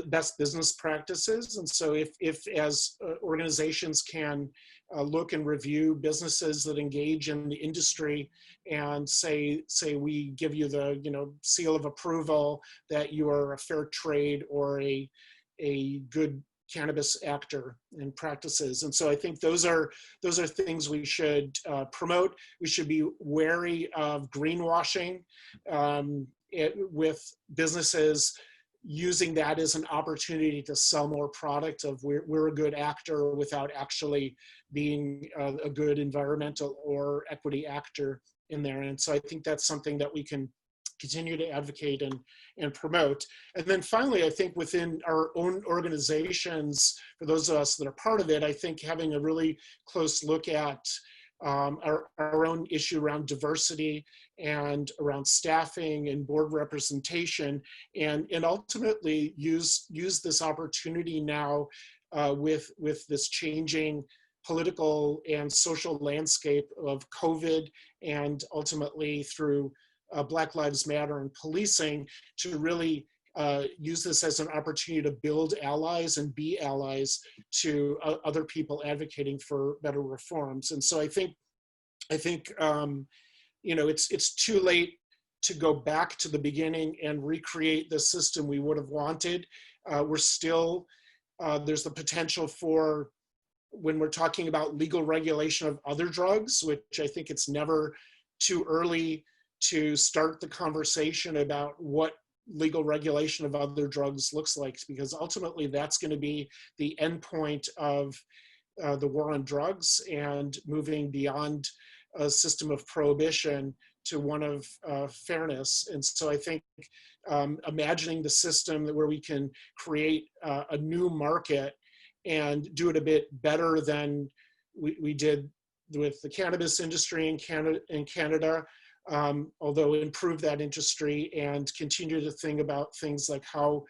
best business practices. And so if as organizations can look and review businesses that engage in the industry and say we give you the, you know, seal of approval that you are a fair trade or a good cannabis actor and practices. And so I think those are things we should promote. We should be wary of greenwashing with businesses using that as an opportunity to sell more product of we're a good actor without actually being a good environmental or equity actor in there. And so I think that's something that we can continue to advocate and promote. And then finally, I think within our own organizations, for those of us that are part of it, I think having a really close look at our own issue around diversity and around staffing and board representation, and ultimately use this opportunity now with this changing political and social landscape of COVID, and ultimately through Black Lives Matter and policing, to really use this as an opportunity to build allies and be allies to other people advocating for better reforms. And so I think you know, it's too late to go back to the beginning and recreate the system we would have wanted. We're still, there's the potential for, when we're talking about legal regulation of other drugs, which I think it's never too early to start the conversation about what legal regulation of other drugs looks like, because ultimately that's going to be the endpoint of the war on drugs, and moving beyond a system of prohibition to one of fairness. And so I think imagining the system where we can create a new market and do it a bit better than we did with the cannabis industry in Canada, although improve that industry and continue to think about things like how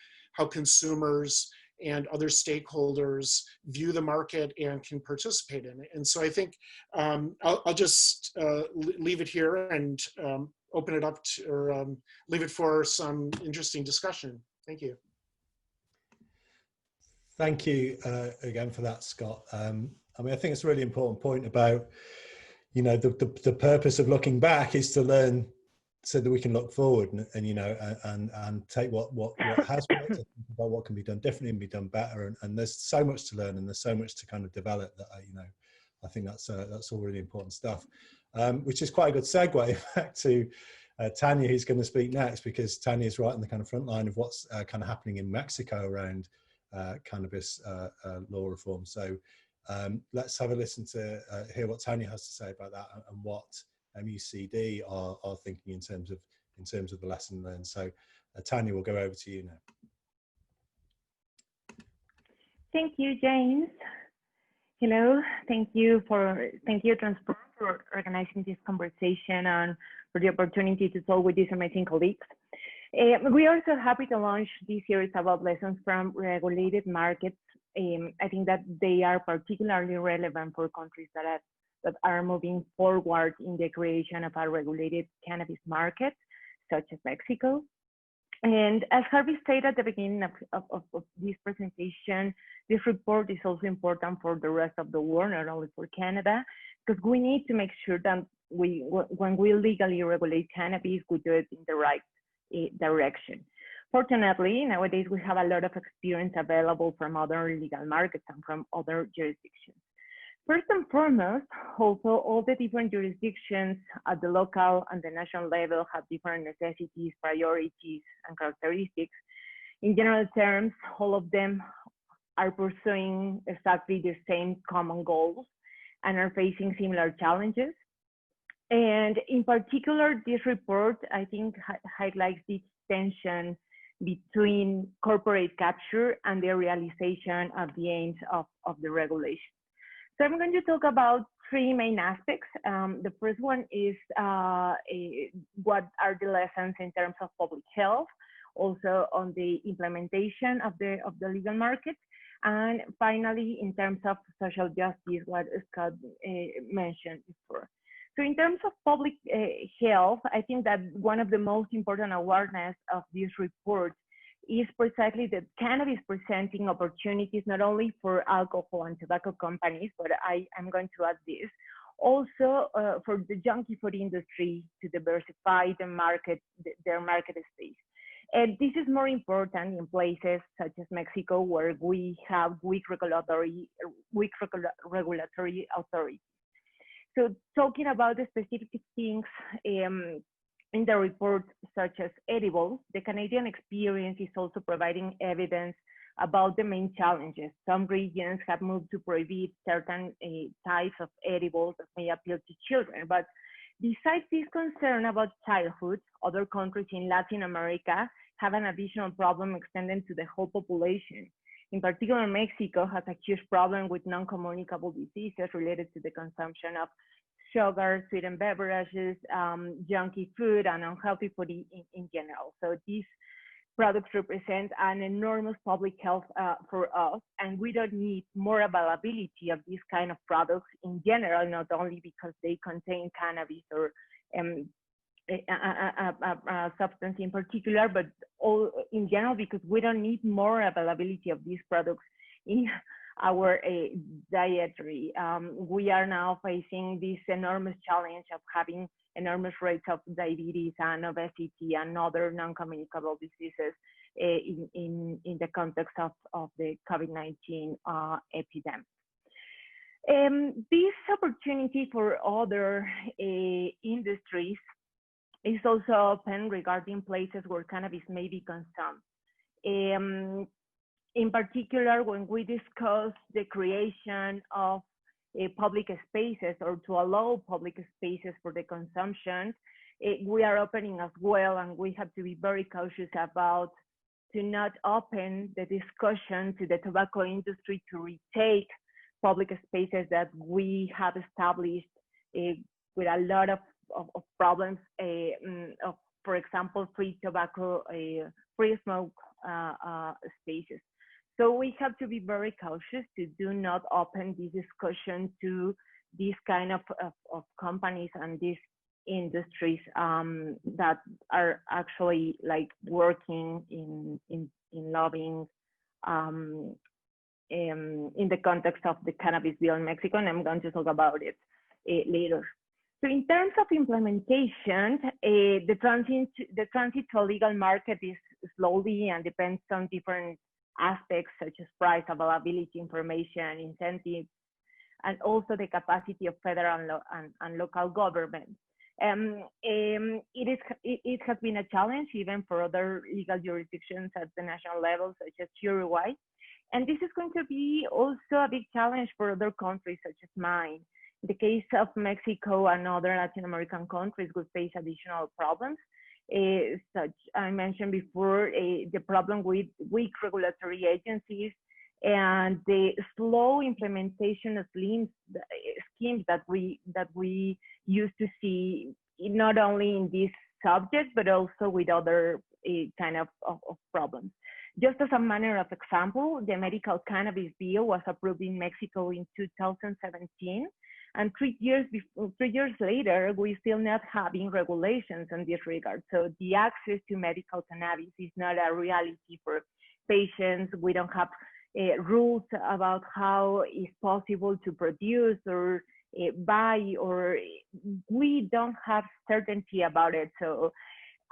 consumers and other stakeholders view the market and can participate in it. And so I think I'll just leave it here and open it up to, or leave it for some interesting discussion. Thank you. Thank you again for that, Scott. I mean, I think it's a really important point about, you know, the purpose of looking back is to learn so that we can look forward and you know, and take what has worked, and think about what can be done differently and be done better. And there's so much to learn, and there's so much to kind of develop that, you know, I think that's all really important stuff, which is quite a good segue back to Tania, who's going to speak next, because Tania is right in the kind of front line of what's kind of happening in Mexico around cannabis law reform. So let's have a listen to hear what Tania has to say about that, and what MUCD are thinking in terms of the lesson learned. So Tania, we'll go over to you now. Thank you, James. Hello, thank you Transform for organizing this conversation and for the opportunity to talk with these amazing colleagues. We are also happy to launch this series about lessons from regulated markets. I think that they are particularly relevant for countries that are moving forward in the creation of a regulated cannabis market, such as Mexico. And as Harvey stated at the beginning of this presentation, this report is also important for the rest of the world, not only for Canada, because we need to make sure that when we legally regulate cannabis, we do it in the right direction. Fortunately, nowadays we have a lot of experience available from other legal markets and from other jurisdictions. First and foremost, also all the different jurisdictions at the local and the national level have different necessities, priorities, and characteristics. In general terms, all of them are pursuing exactly the same common goals and are facing similar challenges. And in particular, this report, I think, highlights this tension between corporate capture and the realization of the aims of the regulation. So I'm going to talk about three main aspects. The first one is what are the lessons in terms of public health, also on the implementation of the legal market, and finally in terms of social justice, what Scott mentioned before. So in terms of public health, I think that one of the most important awareness of this report is precisely that cannabis presenting opportunities not only for alcohol and tobacco companies, but I am going to add this, also for the junkie food industry to diversify their market space. And this is more important in places such as Mexico, where we have weak regulatory authorities. So talking about the specific things in the report, such as edibles, the Canadian experience is also providing evidence about the main challenges. Some regions have moved to prohibit certain types of edibles that may appeal to children. But besides this concern about childhood, other countries in Latin America have an additional problem extended to the whole population. In particular, Mexico has a huge problem with non-communicable diseases related to the consumption of sugar, sweetened beverages, junky food, and unhealthy food in general. So these products represent an enormous public health for us, and we don't need more availability of these kind of products in general, not only because they contain cannabis or a substance in particular, but all in general because we don't need more availability of these products in our dietary. We are now facing this enormous challenge of having enormous rates of diabetes and obesity and other non-communicable diseases in the context of the COVID-19 epidemic. This opportunity for other industries is also open regarding places where cannabis may be consumed. In particular, when we discuss the creation of public spaces or to allow public spaces for the consumption, we are opening as well, and we have to be very cautious about to not open the discussion to the tobacco industry to retake public spaces that we have established with a lot of problems of, for example, free tobacco, free smoke spaces. So we have to be very cautious to do not open this discussion to these kind of companies and these industries that are actually like working in lobbying in the context of the cannabis bill in Mexico, and I'm going to talk about it later. So in terms of implementation, the transit to a legal market is slowly and depends on different aspects such as price, availability, information, incentives, and also the capacity of federal and local governments. It has been a challenge even for other legal jurisdictions at the national level, such as Uruguay. And this is going to be also a big challenge for other countries such as mine. In the case of Mexico and other Latin American countries, we face additional problems. Such I mentioned before, the problem with weak regulatory agencies and the slow implementation of schemes that we used to see not only in this subject but also with other kind of problems. Just as a manner of example, the medical cannabis bill was approved in Mexico in 2017. And 3 years later, we're still not having regulations in this regard. So the access to medical cannabis is not a reality for patients. We don't have rules about how it's possible to produce or buy, or we don't have certainty about it. So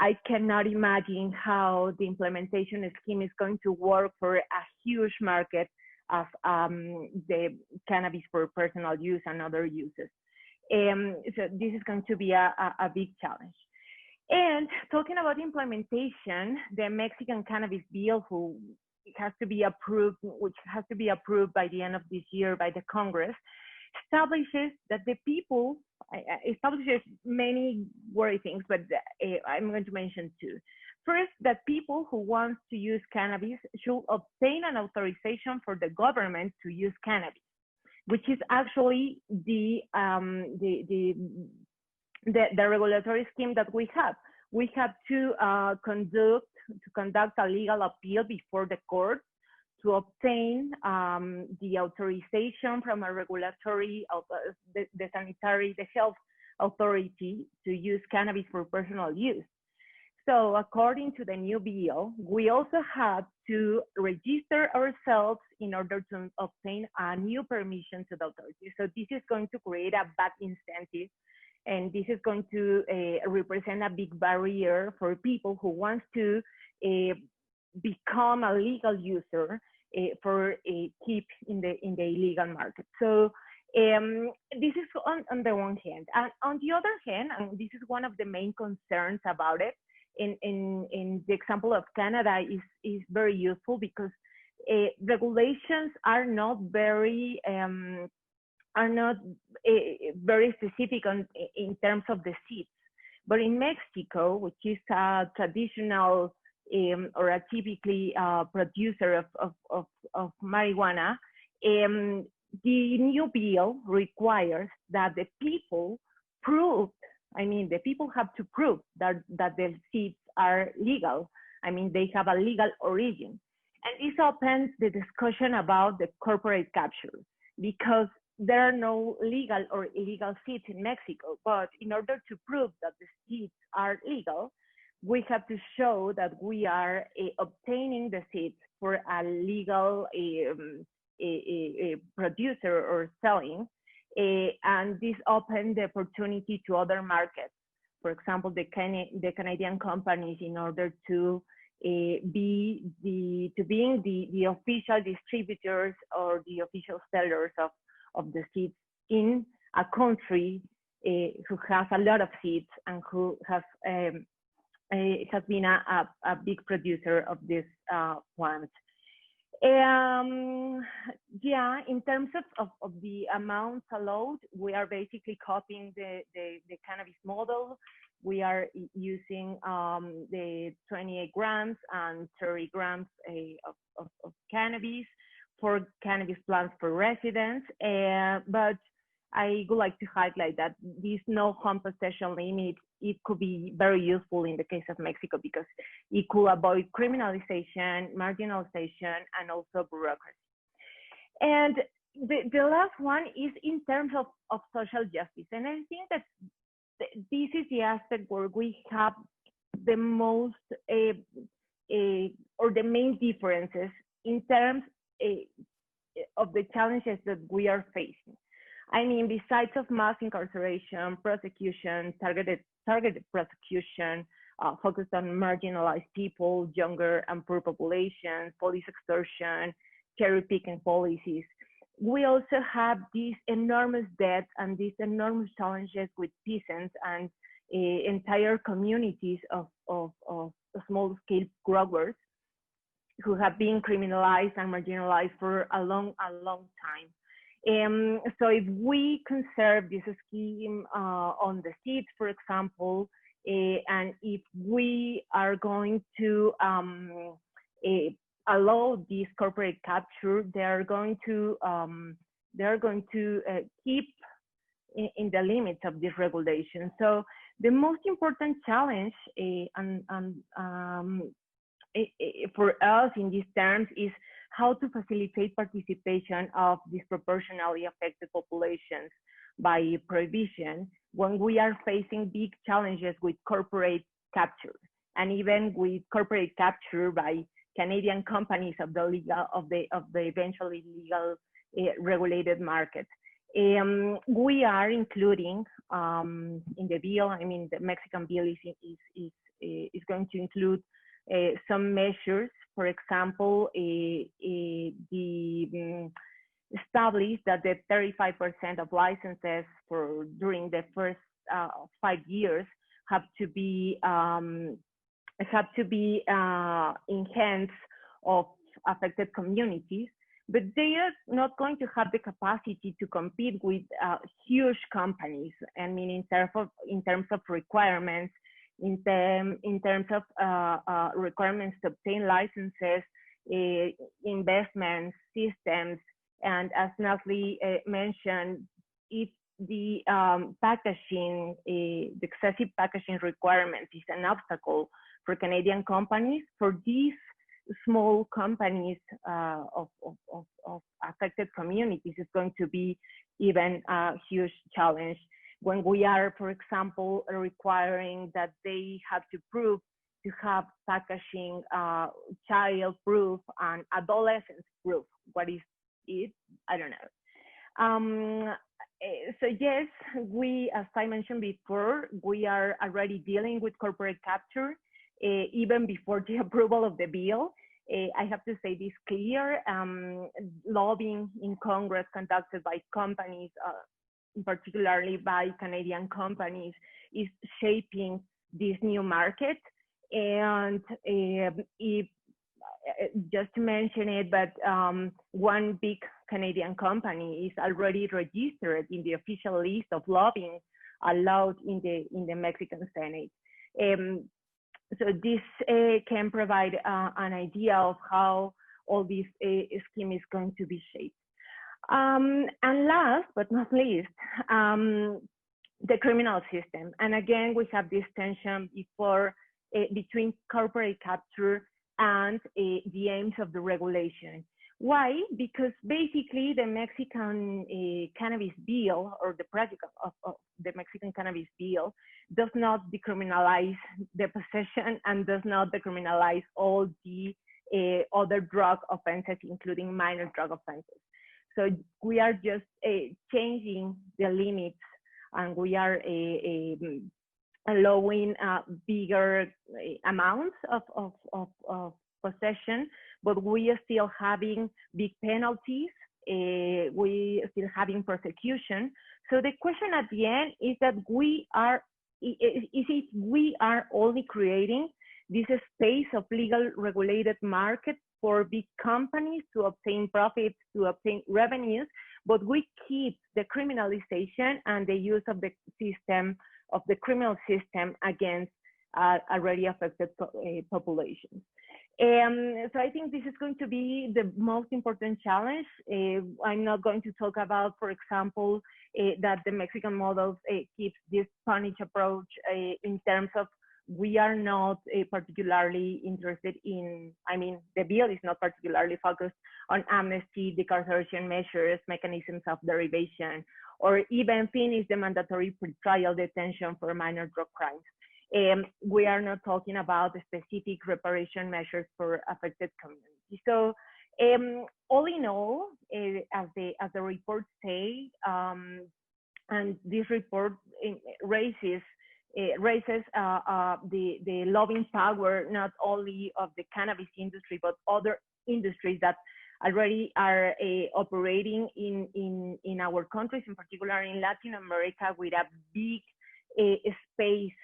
I cannot imagine how the implementation scheme is going to work for a huge market of the cannabis for personal use and other uses. So this is going to be a big challenge. And talking about implementation, the Mexican cannabis bill, which has to be approved by the end of this year by the Congress, establishes that the people, establishes many worry things, but I'm going to mention two. First, that people who want to use cannabis should obtain an authorization for the government to use cannabis, which is actually the regulatory scheme that we have. We have to conduct a legal appeal before the court to obtain the authorization from a regulatory, the health authority to use cannabis for personal use. So according to the new bill, we also have to register ourselves in order to obtain a new permission to the authority. So this is going to create a bad incentive, and this is going to represent a big barrier for people who want to become a legal user for keep in the illegal market. So this is on the one hand. And on the other hand, and this is one of the main concerns about it, in the example of Canada is very useful because regulations are not very specific in terms of the seeds. But in Mexico, which is a traditional or a typically producer of marijuana, the new bill requires that the people prove, the people have to prove that the seeds are legal. They have a legal origin. And this opens the discussion about the corporate capture, because there are no legal or illegal seeds in Mexico. But in order to prove that the seeds are legal, we have to show that we are obtaining the seeds for a legal producer or selling. And this opened the opportunity to other markets. For example, the Canadian companies, in order to being the official distributors or the official sellers of the seeds in a country who has a lot of seeds and who has been a big producer of this plant. Yeah, in terms of the amounts allowed, we are basically copying the cannabis model. We are using the 28 grams and 30 grams of cannabis for cannabis plants for residents. But I would like to highlight that this no home possession limit, it could be very useful in the case of Mexico, because it could avoid criminalization, marginalization, and also bureaucracy. And the last one is in terms of social justice. And I think that this is the aspect where we have the most or the main differences in terms of the challenges that we are facing. Besides of mass incarceration, prosecution, targeted prosecution, focused on marginalized people, younger and poor populations, police extortion, cherry picking policies, we also have these enormous debt and these enormous challenges with peasants and entire communities of small scale growers who have been criminalized and marginalized for a long time. So if we conserve this scheme on the seeds, for example, and if we are going to allow this corporate capture, they are going to keep in the limits of this regulation. So the most important challenge for us in these terms is how to facilitate participation of disproportionately affected populations by prohibition when we are facing big challenges with corporate capture, and even with corporate capture by Canadian companies of the eventually legal regulated market. We are including in the bill, the Mexican bill is going to include some measures. For example, establish that the 35% of licenses during the first 5 years have to be in hands of affected communities, but they are not going to have the capacity to compete with huge companies. In terms of requirements, in terms of requirements to obtain licenses, investments, systems, and as Nazlee mentioned, if the packaging, the excessive packaging requirements is an obstacle for Canadian companies, for these small companies of affected communities, is going to be even a huge challenge. When we are, for example, requiring that they have to prove to have packaging child-proof and adolescent-proof. What is it? I don't know. So yes, we, as I mentioned before, we are already dealing with corporate capture even before the approval of the bill. I have to say this clear, lobbying in Congress conducted by companies, particularly by Canadian companies, is shaping this new market. And if, just to mention it, but one big Canadian company is already registered in the official list of lobbying allowed in the Mexican Senate. So this can provide an idea of how all this scheme is going to be shaped. And last but not least, the criminal system. And again, we have this tension between corporate capture and the aims of the regulation. Why? Because basically the Mexican cannabis bill, or the project of the Mexican cannabis bill, does not decriminalize the possession and does not decriminalize all the other drug offenses, including minor drug offenses. So we are just changing the limits, and we are allowing bigger amounts of possession, but we are still having big penalties. We are still having prosecution. So the question at the end is that we are only creating this space of legal regulated market for big companies to obtain profits, to obtain revenues, but we keep the criminalization and the use of the system, of the criminal system against already affected populations. So I think this is going to be the most important challenge. I'm not going to talk about, for example, that the Mexican model keeps this punish approach in terms of we are not particularly interested in, I mean, the bill is not particularly focused on amnesty, decarceration measures, mechanisms of derivation, or even finish the mandatory pretrial detention for minor drug crimes. We are not talking about specific reparation measures for affected communities. So all in all, as the report say, and this report raises the lobbying power not only of the cannabis industry, but other industries that already are operating in our countries, in particular in Latin America, with a big space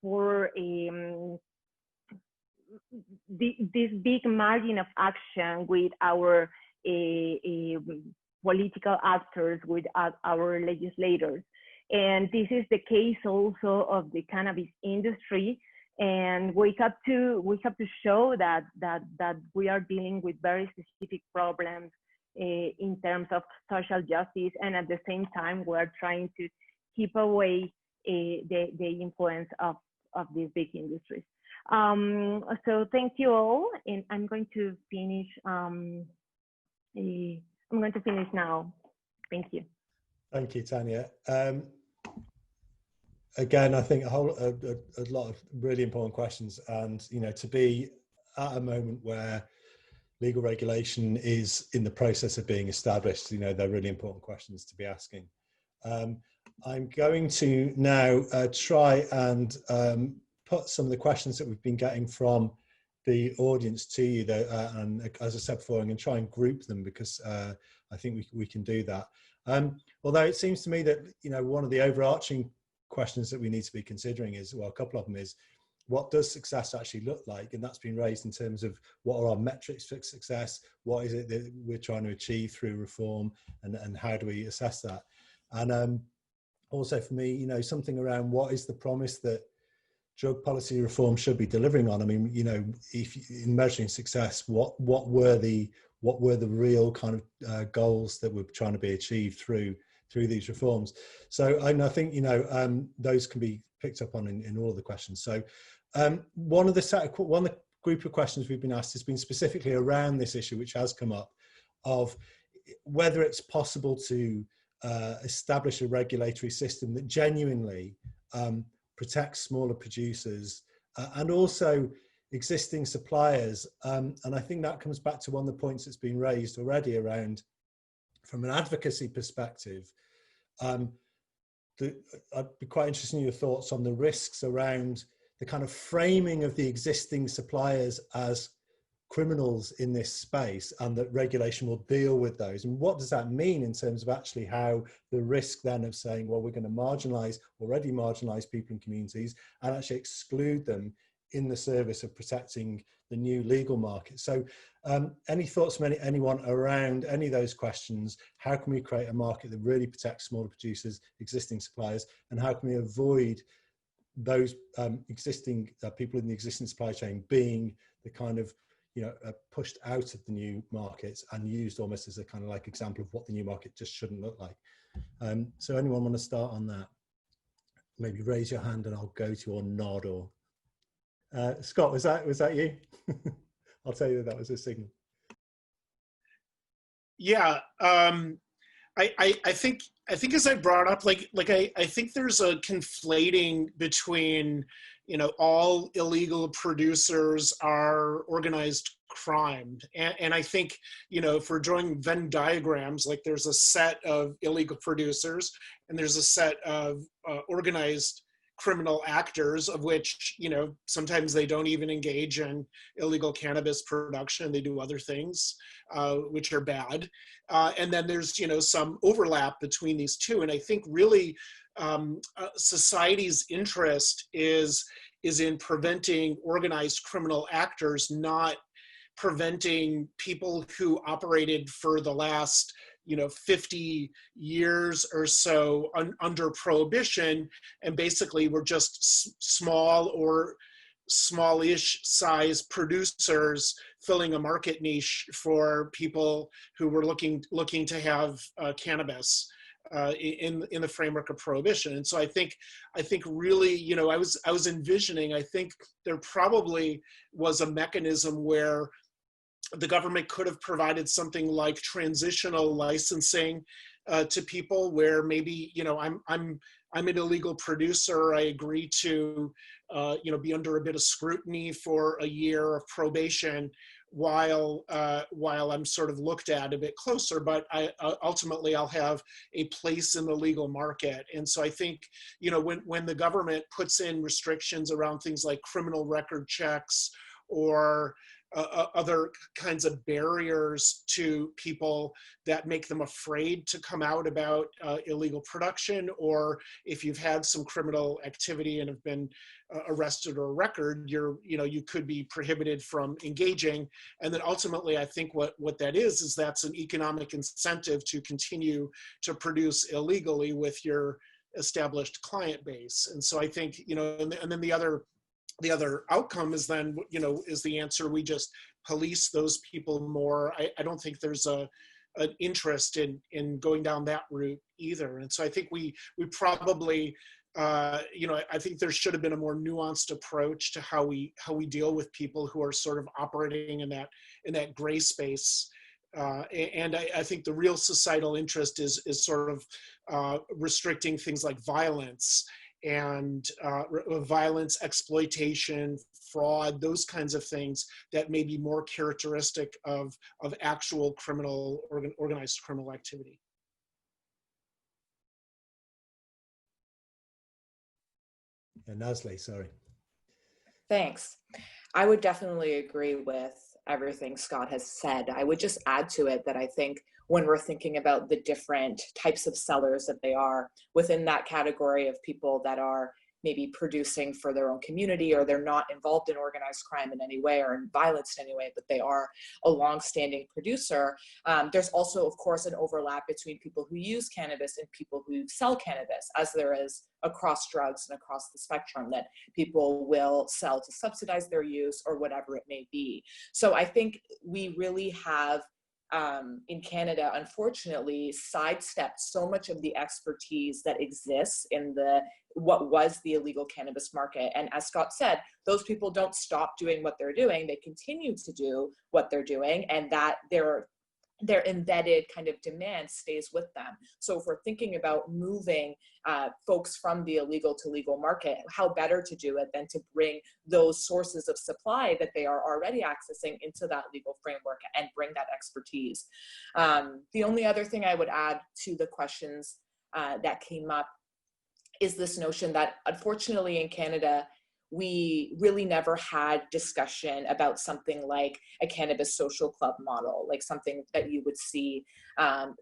for this big margin of action with our political actors, with our legislators. And this is the case also of the cannabis industry. And we have to show that we are dealing with very specific problems in terms of social justice, and at the same time we are trying to keep away the influence of these big industries. So thank you all, and I'm going to finish. I'm going to finish now. Thank you. Thank you, Tania. Again, I think a lot of really important questions, and to be at a moment where legal regulation is in the process of being established, they're really important questions to be asking. I'm going to now try and put some of the questions that we've been getting from the audience to you, and as I said before, I'm going to try and group them because I think we can do that. Although it seems to me that one of the overarching questions that we need to be considering is, well, a couple of them is, what does success actually look like? And that's been raised in terms of what are our metrics for success? What is it that we're trying to achieve through reform, and how do we assess that? And also for me, something around what is the promise that drug policy reform should be delivering on? I mean, if in measuring success, what were the real kind of goals that were trying to be achieved through these reforms? So I think those can be picked up on in all of the questions. So one of the group of questions we've been asked has been specifically around this issue, which has come up, of whether it's possible to establish a regulatory system that genuinely protects smaller producers and also existing suppliers. And I think that comes back to one of the points that's been raised already around, from an advocacy perspective, I'd be quite interested in your thoughts on the risks around the kind of framing of the existing suppliers as criminals in this space, and that regulation will deal with those. And what does that mean in terms of actually how the risk then of saying, well, we're going to already marginalize people in communities and actually exclude them in the service of protecting the new legal market? So any thoughts from anyone around any of those questions? How can we create a market that really protects smaller producers, existing suppliers, and how can we avoid those existing people in the existing supply chain being the kind of pushed out of the new markets and used almost as a kind of like example of what the new market just shouldn't look like. So anyone want to start on that? Maybe raise your hand and I'll go to, or nod, or Scott, was that you? I'll tell you that was a signal. Yeah, I think as I brought up, I think there's a conflating between, all illegal producers are organized crime. And I think, if we're drawing Venn diagrams, like there's a set of illegal producers and there's a set of organized criminal actors, of which, sometimes they don't even engage in illegal cannabis production. They do other things, which are bad. And then there's, some overlap between these two. And I think really society's interest is in preventing organized criminal actors, not preventing people who operated for the last 50 years or so under prohibition, and basically were just small or smallish size producers filling a market niche for people who were looking to have cannabis in the framework of prohibition. And so I think really, I was envisioning, I think there probably was a mechanism where the government could have provided something like transitional licensing to people, where maybe, I'm an illegal producer. I agree to, be under a bit of scrutiny for a year of probation while I'm sort of looked at a bit closer, but ultimately I'll have a place in the legal market. And so I think, when the government puts in restrictions around things like criminal record checks or other kinds of barriers to people that make them afraid to come out about illegal production, or if you've had some criminal activity and have been arrested or a record, you could be prohibited from engaging. And then ultimately, I think what that is that's an economic incentive to continue to produce illegally with your established client base. And so I think, and then the other outcome is then, is the answer, we just police those people more. I don't think there's an interest in going down that route either. And so I think we probably, I think there should have been a more nuanced approach to how we deal with people who are sort of operating in that gray space. And I think the real societal interest is sort of restricting things like violence and violence, exploitation, fraud, those kinds of things that may be more characteristic of actual criminal, organized criminal activity. Yeah, Nazlee, sorry. Thanks. I would definitely agree with everything Scott has said. I would just add to it that I think when we're thinking about the different types of sellers that they are within that category of people that are maybe producing for their own community, or they're not involved in organized crime in any way or in violence in any way, but they are a long-standing producer. There's also, of course, an overlap between people who use cannabis and people who sell cannabis, as there is across drugs and across the spectrum, that people will sell to subsidize their use or whatever it may be. So I think we really have in Canada, unfortunately, sidestepped so much of the expertise that exists in what was the illegal cannabis market. And as Scott said, those people don't stop doing what they're doing. They continue to do what they're doing, and that their embedded kind of demand stays with them. So if we're thinking about moving folks from the illegal to legal market, how better to do it than to bring those sources of supply that they are already accessing into that legal framework and bring that expertise. The only other thing I would add to the questions that came up is this notion that, unfortunately, in Canada, we really never had discussion about something like a cannabis social club model, like something that you would see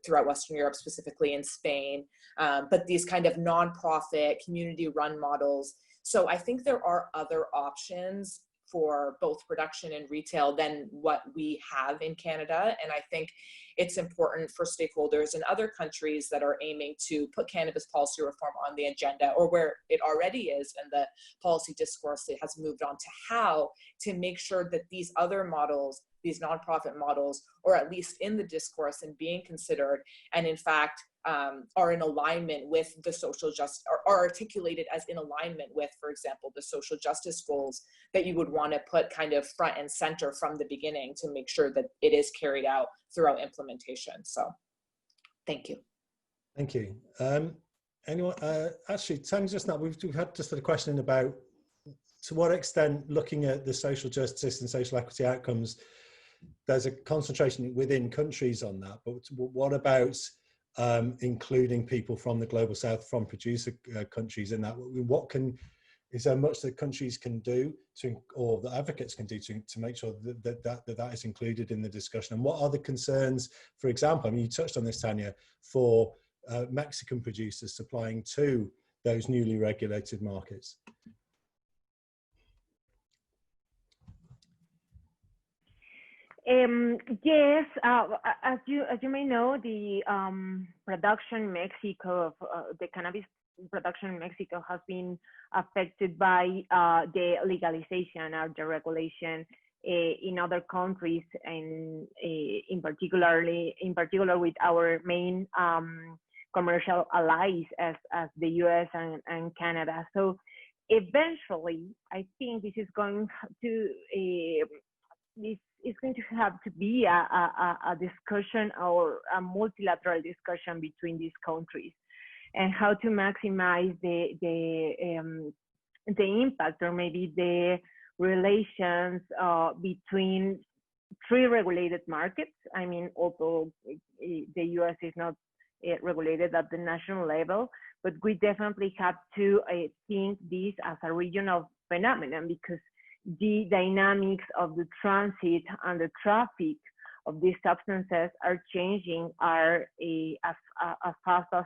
throughout Western Europe, specifically in Spain, but these kind of nonprofit, community-run models. So I think there are other options for both production and retail than what we have in Canada. And I think it's important for stakeholders in other countries that are aiming to put cannabis policy reform on the agenda, or where it already is and the policy discourse that has moved on, to how to make sure that these other models, these nonprofit models, or at least in the discourse and being considered, and in fact are in alignment with the social justice, or are articulated as in alignment with, for example, the social justice goals that you would want to put kind of front and center from the beginning to make sure that it is carried out throughout implementation. So thank you. Thank you. Anyone, actually, Tania, just now, we've had just a question about to what extent looking at the social justice and social equity outcomes, there's a concentration within countries on that, but what about including people from the global south, from producer countries in that? Is there much that countries can do to, or that advocates can do to make sure that is included in the discussion? And what are the concerns, for example, I mean, you touched on this, Tania, for Mexican producers supplying to those newly regulated markets? Yes, as you may know, the production in Mexico, the cannabis production in Mexico has been affected by the legalization or the regulation in other countries, and in particular with our main commercial allies as the US and Canada. So eventually, I think this is going to it's going to have to be a discussion, or a multilateral discussion between these countries, and how to maximize the impact, or maybe the relations between three regulated markets. I mean, although the US is not regulated at the national level, but we definitely have to think this as a regional phenomenon, because the dynamics of the transit and the traffic of these substances are changing, as fast as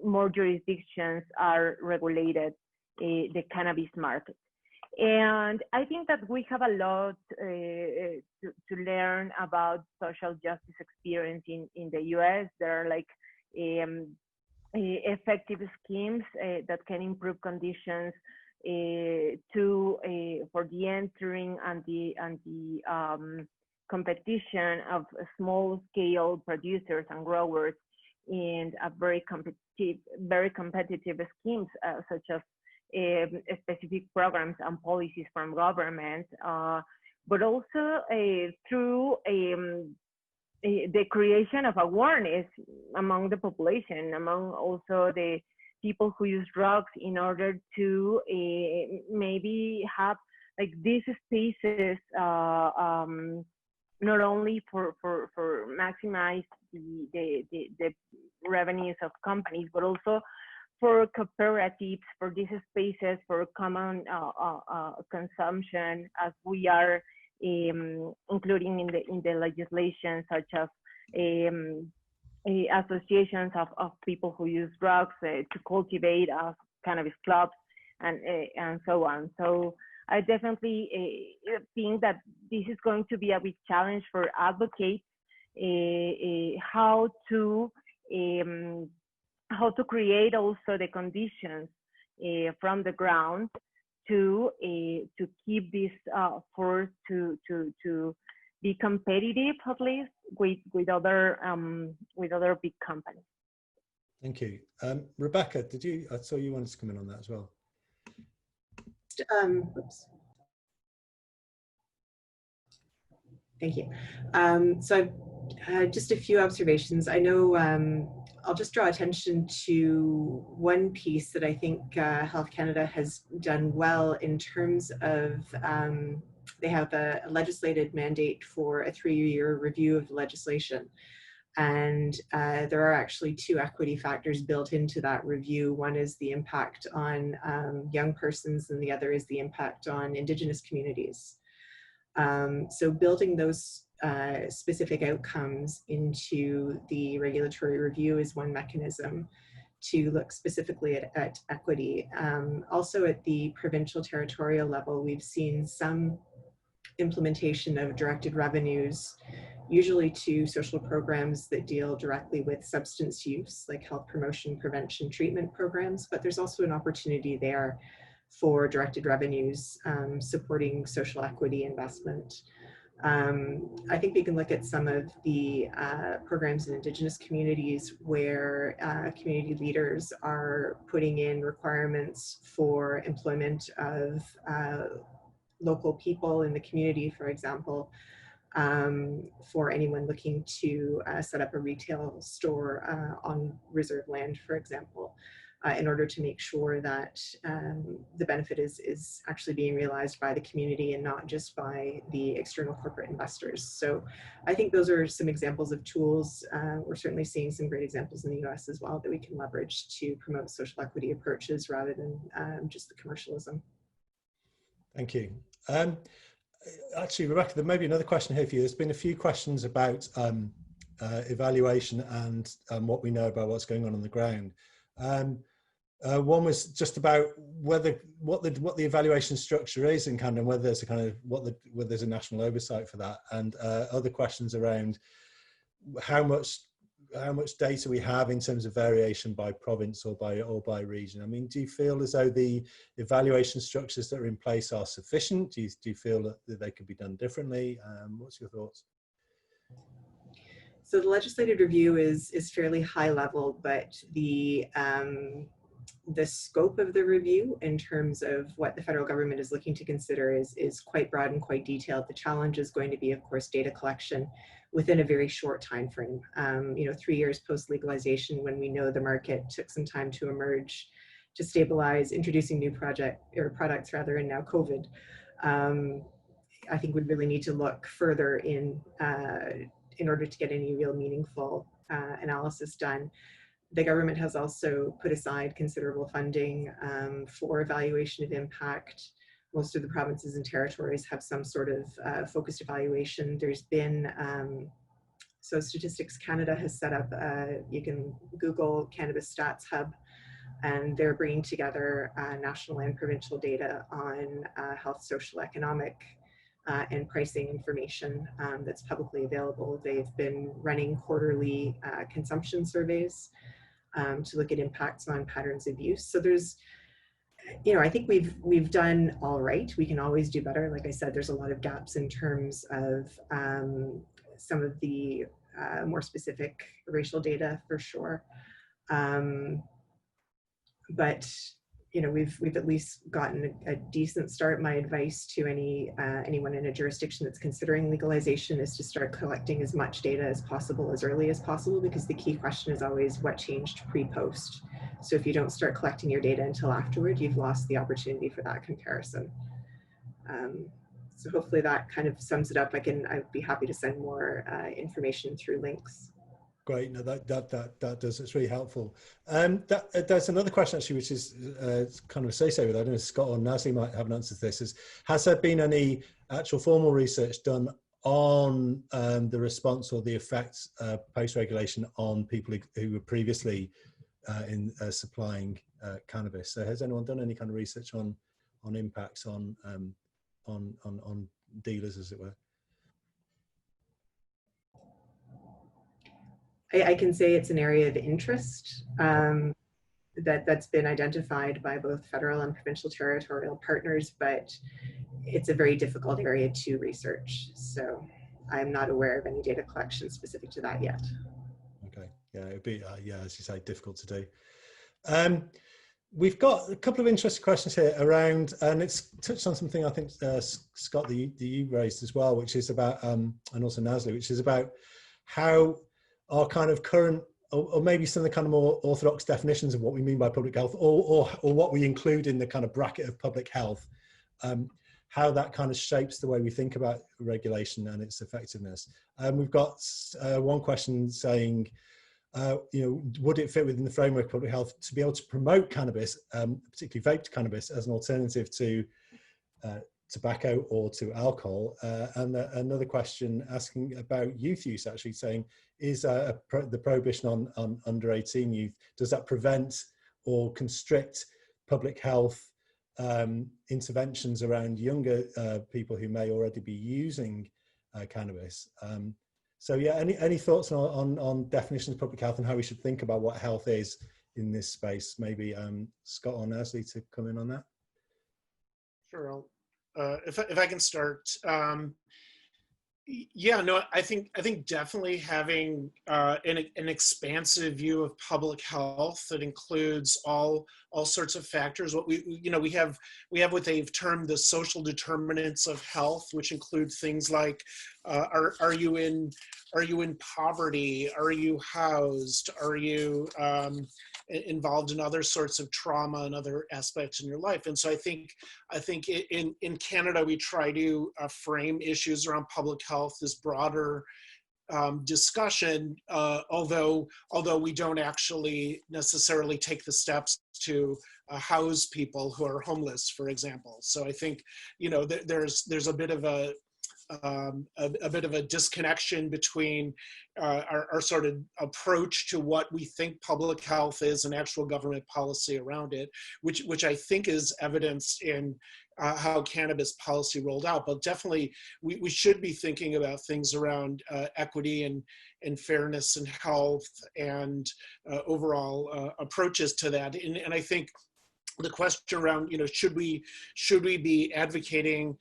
more jurisdictions are regulated the cannabis market. And I think that we have a lot to learn about social justice experience in the US. There are like effective schemes that can improve conditions for the entering and the competition of small scale producers and growers in a very competitive schemes, such as specific programs and policies from government, but also through the creation of awareness among the population, among also the people who use drugs, in order to maybe have like these spaces not only for maximize the revenues of companies, but also for cooperatives, for these spaces for common consumption, as we are including in the legislation, such as associations of people who use drugs to cultivate cannabis clubs and so on. So I definitely think that this is going to be a big challenge for advocates, how to create also the conditions from the ground to keep this force to be competitive, at least with other big companies. Thank you. Rebecca, I saw you wanted to come in on that as well. Oops. Thank you. So just a few observations. I know I'll just draw attention to one piece that I think Health Canada has done well in terms of they have a legislated mandate for a 3-year review of the legislation. And there are actually 2 equity factors built into that review. One is the impact on young persons, and the other is the impact on Indigenous communities. So building those specific outcomes into the regulatory review is one mechanism. to look specifically at equity. Also at the provincial territorial level, we've seen some implementation of directed revenues, usually to social programs that deal directly with substance use, like health promotion, prevention, treatment programs, but there's also an opportunity there for directed revenues supporting social equity investment. I think we can look at some of the programs in Indigenous communities where community leaders are putting in requirements for employment of local people in the community, for example, for anyone looking to set up a retail store on reserve land, for example, in order to make sure that the benefit is actually being realized by the community and not just by the external corporate investors. So I think those are some examples of tools. We're certainly seeing some great examples in the US as well that we can leverage to promote social equity approaches rather than just the commercialism. Thank you. Actually, Rebecca, there may be another question here for you. There's been a few questions about evaluation and what we know about what's going on the ground. One was just about what the evaluation structure is in Canada, and whether there's a kind of whether there's a national oversight for that, and other questions around how much data we have in terms of variation by province or by region. I mean, do you feel as though the evaluation structures that are in place are sufficient? Do you feel that they could be done differently? What's your thoughts? So the legislative review is fairly high level, but the scope of the review in terms of what the federal government is looking to consider is quite broad and quite detailed. The challenge is going to be, of course, data collection within a very short time frame. 3 years post legalization, when we know the market took some time to emerge, to stabilize, introducing new products rather, and now COVID. I think we really need to look further in order to get any real meaningful analysis done. The government has also put aside considerable funding for evaluation of impact. Most of the provinces and territories have some sort of focused evaluation. There's been, so Statistics Canada has set up, you can Google Cannabis Stats Hub, and they're bringing together national and provincial data on health, social, economic, and pricing information that's publicly available. They've been running quarterly consumption surveys to look at impacts on patterns of use. So there's, I think we've done all right. We can always do better. Like I said, there's a lot of gaps in terms of some of the more specific racial data for sure. But we've at least gotten a decent start. My advice to anyone in a jurisdiction that's considering legalization is to start collecting as much data as possible, as early as possible, because the key question is always what changed pre-post. So if you don't start collecting your data until afterward, you've lost the opportunity for that comparison. So hopefully that kind of sums it up. I'd be happy to send more information through links. Great, no, that does. It's really helpful. There's another question actually, which is kind of associated with that. I don't know if Scott or Nazlee might have an answer to this. Has there been any actual formal research done on the response or the effects post-regulation on people who were previously in supplying cannabis? So has anyone done any kind of research on impacts on dealers, as it were? I can say it's an area of interest that's been identified by both federal and provincial territorial partners, but it's a very difficult area to research. So I'm not aware of any data collection specific to that yet. Okay, yeah, it'd be, as you say, difficult to do. We've got a couple of interesting questions here around, and it's touched on something I think, Scott, that you raised as well, which is about, and also Nazlee, which is about how our kind of current, or maybe some of the kind of more orthodox definitions of what we mean by public health, or what we include in the kind of bracket of public health, how that kind of shapes the way we think about regulation and its effectiveness. We've got one question saying, would it fit within the framework of public health to be able to promote cannabis, particularly vaped cannabis, as an alternative to tobacco or to alcohol. And another question asking about youth use, actually saying, is the prohibition on under 18 youth, does that prevent or constrict public health interventions around younger people who may already be using cannabis? So yeah, any thoughts on definitions of public health and how we should think about what health is in this space? Maybe Scott or Nazlee to come in on that. Sure. If I can start, yeah, no, I think definitely having an expansive view of public health that includes all sorts of factors. What we have what they've termed the social determinants of health, which include things like are you in poverty? Are you housed? Are you involved in other sorts of trauma and other aspects in your life? And so I think in Canada, we try to frame issues around public health as broader discussion, although we don't actually necessarily take the steps to house people who are homeless, for example. So I think, there's a bit of a disconnection between our sort of approach to what we think public health is and actual government policy around it, which I think is evidenced in how cannabis policy rolled out. But definitely we should be thinking about things around equity and fairness and health and overall approaches to that. And I think the question around, should we be advocating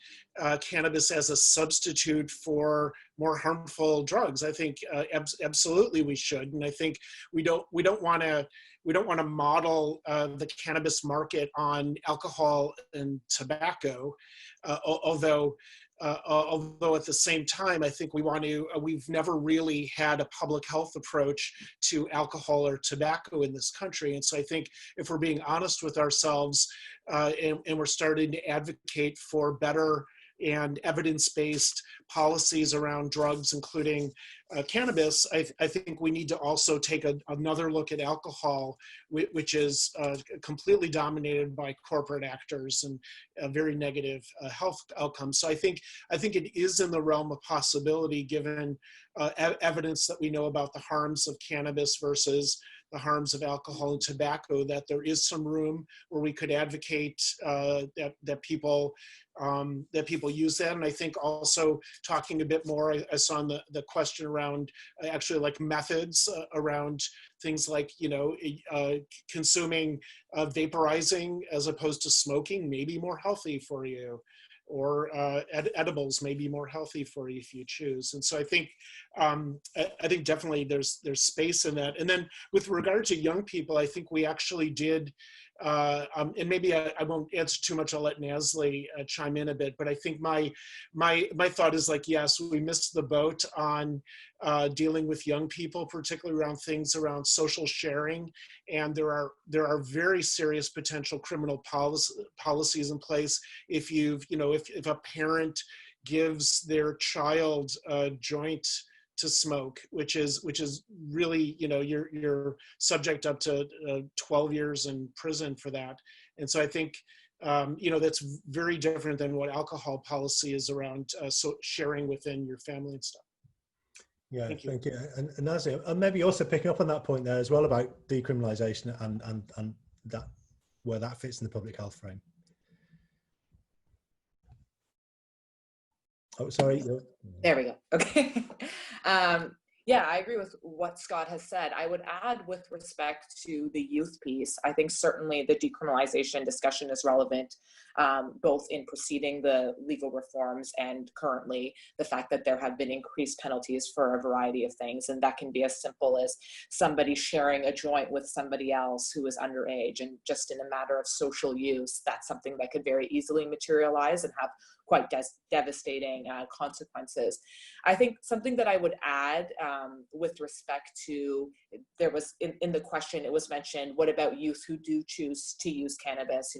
cannabis as a substitute for more harmful drugs? I think absolutely we should, and I think we don't want to model the cannabis market on alcohol and tobacco, although at the same time, I think we've never really had a public health approach to alcohol or tobacco in this country. And so I think if we're being honest with ourselves and we're starting to advocate for better and evidence-based policies around drugs, including cannabis, I think we need to also take another look at alcohol, which is completely dominated by corporate actors and very negative health outcomes. So I think it is in the realm of possibility, given evidence that we know about the harms of cannabis versus the harms of alcohol and tobacco, that there is some room where we could advocate that people use that. And I think also talking a bit more, I saw in the question around actually like methods around things like, consuming vaporizing as opposed to smoking may be more healthy for you, or edibles may be more healthy for you if you choose. And so I think definitely there's space in that. And then with regard to young people, I think we actually did, and maybe I won't answer too much, I'll let Nazlee chime in a bit, but I think my thought is like, yes, we missed the boat on dealing with young people, particularly around things around social sharing. And there are very serious potential criminal policies in place if if a parent gives their child a joint to smoke, which is really, you're subject up to 12 years in prison for that. And so I think that's very different than what alcohol policy is around sharing within your family and stuff. Yeah, thank you. And Nazlee, and maybe also picking up on that point there as well about decriminalisation and that where that fits in the public health frame. Oh, sorry. There we go. Okay. Yeah, I agree with what Scott has said. I would add with respect to the youth piece, I think certainly the decriminalization discussion is relevant, both in preceding the legal reforms and currently the fact that there have been increased penalties for a variety of things. And that can be as simple as somebody sharing a joint with somebody else who is underage. And just in a matter of social use, that's something that could very easily materialize and have quite devastating consequences. I think something that I would add with respect to, there was in the question, it was mentioned, what about youth who do choose to use cannabis?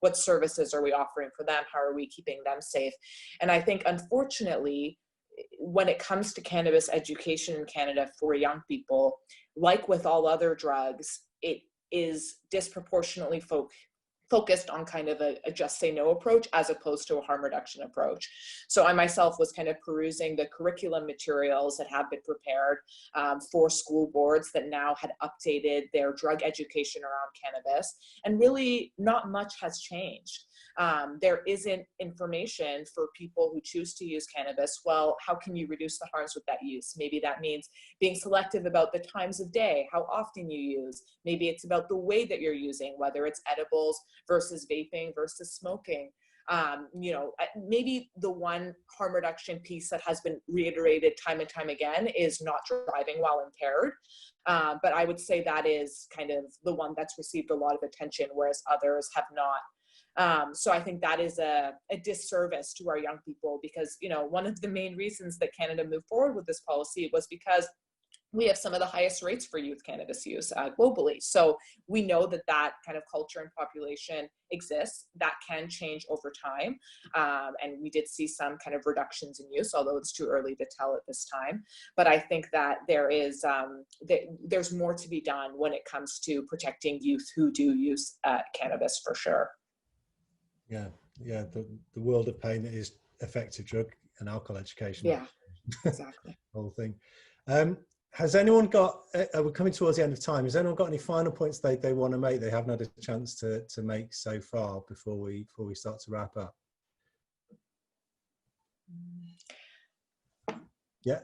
What services are we offering for them? How are we keeping them safe? And I think, unfortunately, when it comes to cannabis education in Canada for young people, like with all other drugs, it is disproportionately focused on kind of a just say no approach as opposed to a harm reduction approach. So I myself was kind of perusing the curriculum materials that have been prepared for school boards that now had updated their drug education around cannabis, and really not much has changed. There isn't information for people who choose to use cannabis. Well, how can you reduce the harms with that use? Maybe that means being selective about the times of day, how often you use. Maybe it's about the way that you're using, whether it's edibles versus vaping versus smoking. You know, maybe the one harm reduction piece that has been reiterated time and time again is not driving while impaired. But I would say that is kind of the one that's received a lot of attention, whereas others have not. So I think that is a disservice to our young people, because, you know, one of the main reasons that Canada moved forward with this policy was because we have some of the highest rates for youth cannabis use globally. So we know that that kind of culture and population exists. That can change over time. And we did see some kind of reductions in use, although it's too early to tell at this time. But I think that there is, there's more to be done when it comes to protecting youth who do use cannabis, for sure. Yeah, yeah, the world of pain that is effective drug and alcohol education. Yeah, exactly. Whole thing. Has anyone got, we're coming towards the end of time, has anyone got any final points they want to make, they haven't had a chance to make so far before we start to wrap up? Yeah.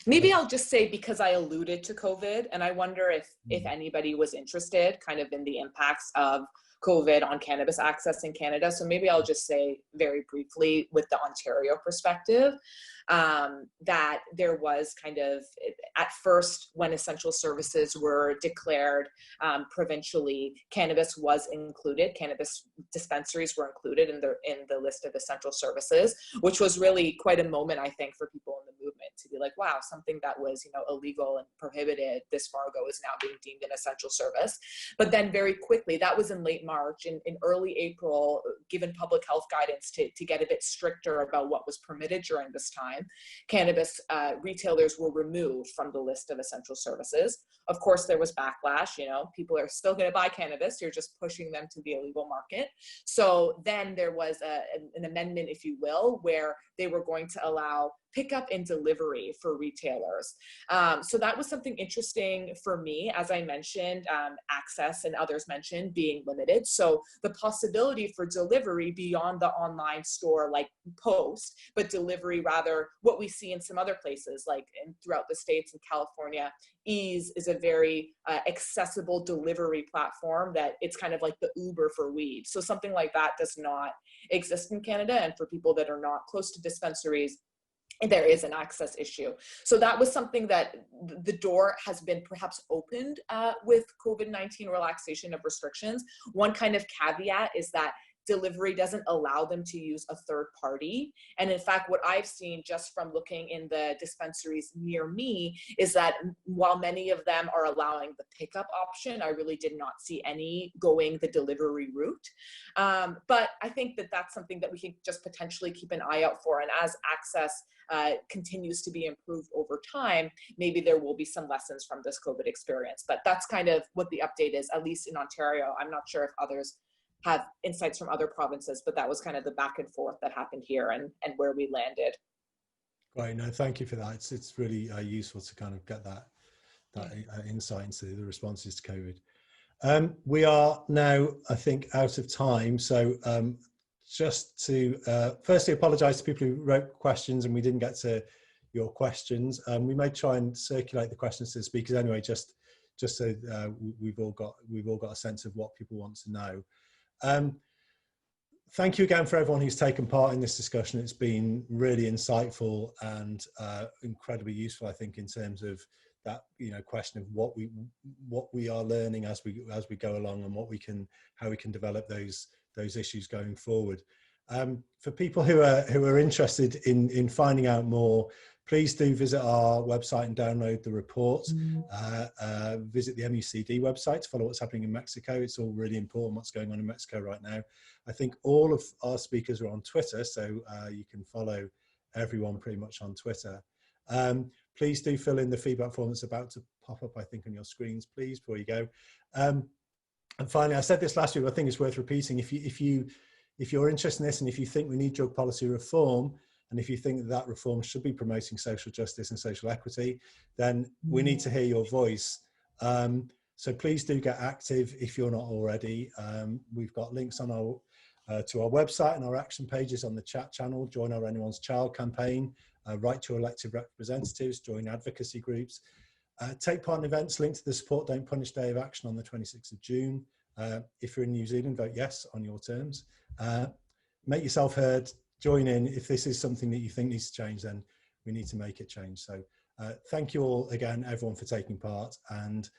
Maybe I'll just say, because I alluded to COVID, and I wonder if anybody was interested kind of in the impacts of COVID on cannabis access in Canada. So maybe I'll just say very briefly with the Ontario perspective, that there was kind of, at first, when essential services were declared provincially, cannabis was included. Cannabis dispensaries were included in the list of essential services, which was really quite a moment, I think, for people in the movement to be like, wow, something that was, you know, illegal and prohibited this far ago is now being deemed an essential service. But then very quickly, that was in late March, in early April, given public health guidance to get a bit stricter about what was permitted during this time, cannabis retailers were removed from the list of essential services. Of course, there was backlash. You know, people are still going to buy cannabis. You're just pushing them to the illegal market. So then there was an amendment, if you will, where they were going to allow pickup and delivery for retailers. So that was something interesting for me. As I mentioned, access, and others mentioned, being limited. So the possibility for delivery beyond the online store, like Post, but delivery rather what we see in some other places, like throughout the States and California. Ease is a very accessible delivery platform that it's kind of like the Uber for weed. So something like that does not exist in Canada. And for people that are not close to dispensaries, there is an access issue. So that was something that the door has been perhaps opened with COVID-19 relaxation of restrictions. One kind of caveat is that delivery doesn't allow them to use a third party. And in fact, what I've seen just from looking in the dispensaries near me is that while many of them are allowing the pickup option, I really did not see any going the delivery route. But I think that that's something that we can just potentially keep an eye out for. And as access continues to be improved over time, maybe there will be some lessons from this COVID experience. But that's kind of what the update is, at least in Ontario. I'm not sure if others have insights from other provinces, but that was kind of the back and forth that happened here and where we landed. Great, no, thank you for that. It's really useful to kind of get that insight into the responses to COVID. We are now, I think, out of time. So just to firstly apologise to people who wrote questions and we didn't get to your questions. We may try and circulate the questions to the speakers anyway, just so we've all got a sense of what people want to know. Thank you again for everyone who's taken part in this discussion. It's been really insightful and incredibly useful, I think, in terms of that, you know, question of what we are learning as we go along, and how we can develop those issues going forward. For people who are interested in finding out more, please do visit our website and download the report. Visit the MUCD website to follow what's happening in Mexico. It's all really important what's going on in Mexico right now. I think all of our speakers are on Twitter, so you can follow everyone pretty much on Twitter. Please do fill in the feedback form that's about to pop up, I think, on your screens, please, before you go. And finally, I said this last week, but I think it's worth repeating. If you're interested in this, and if you think we need drug policy reform, and if you think that reform should be promoting social justice and social equity, then we need to hear your voice. So please do get active if you're not already. We've got links on to our website and our action pages on the chat channel. Join our Anyone's Child campaign. Write to your elected representatives. Join advocacy groups. Take part in events linked to the Support Don't Punish Day of Action on the 26th of June. If you're in New Zealand, vote yes on your terms. Make yourself heard. Join in. If this is something that you think needs to change, then we need to make it change. So thank you all again, everyone, for taking part, and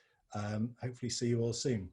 hopefully see you all soon.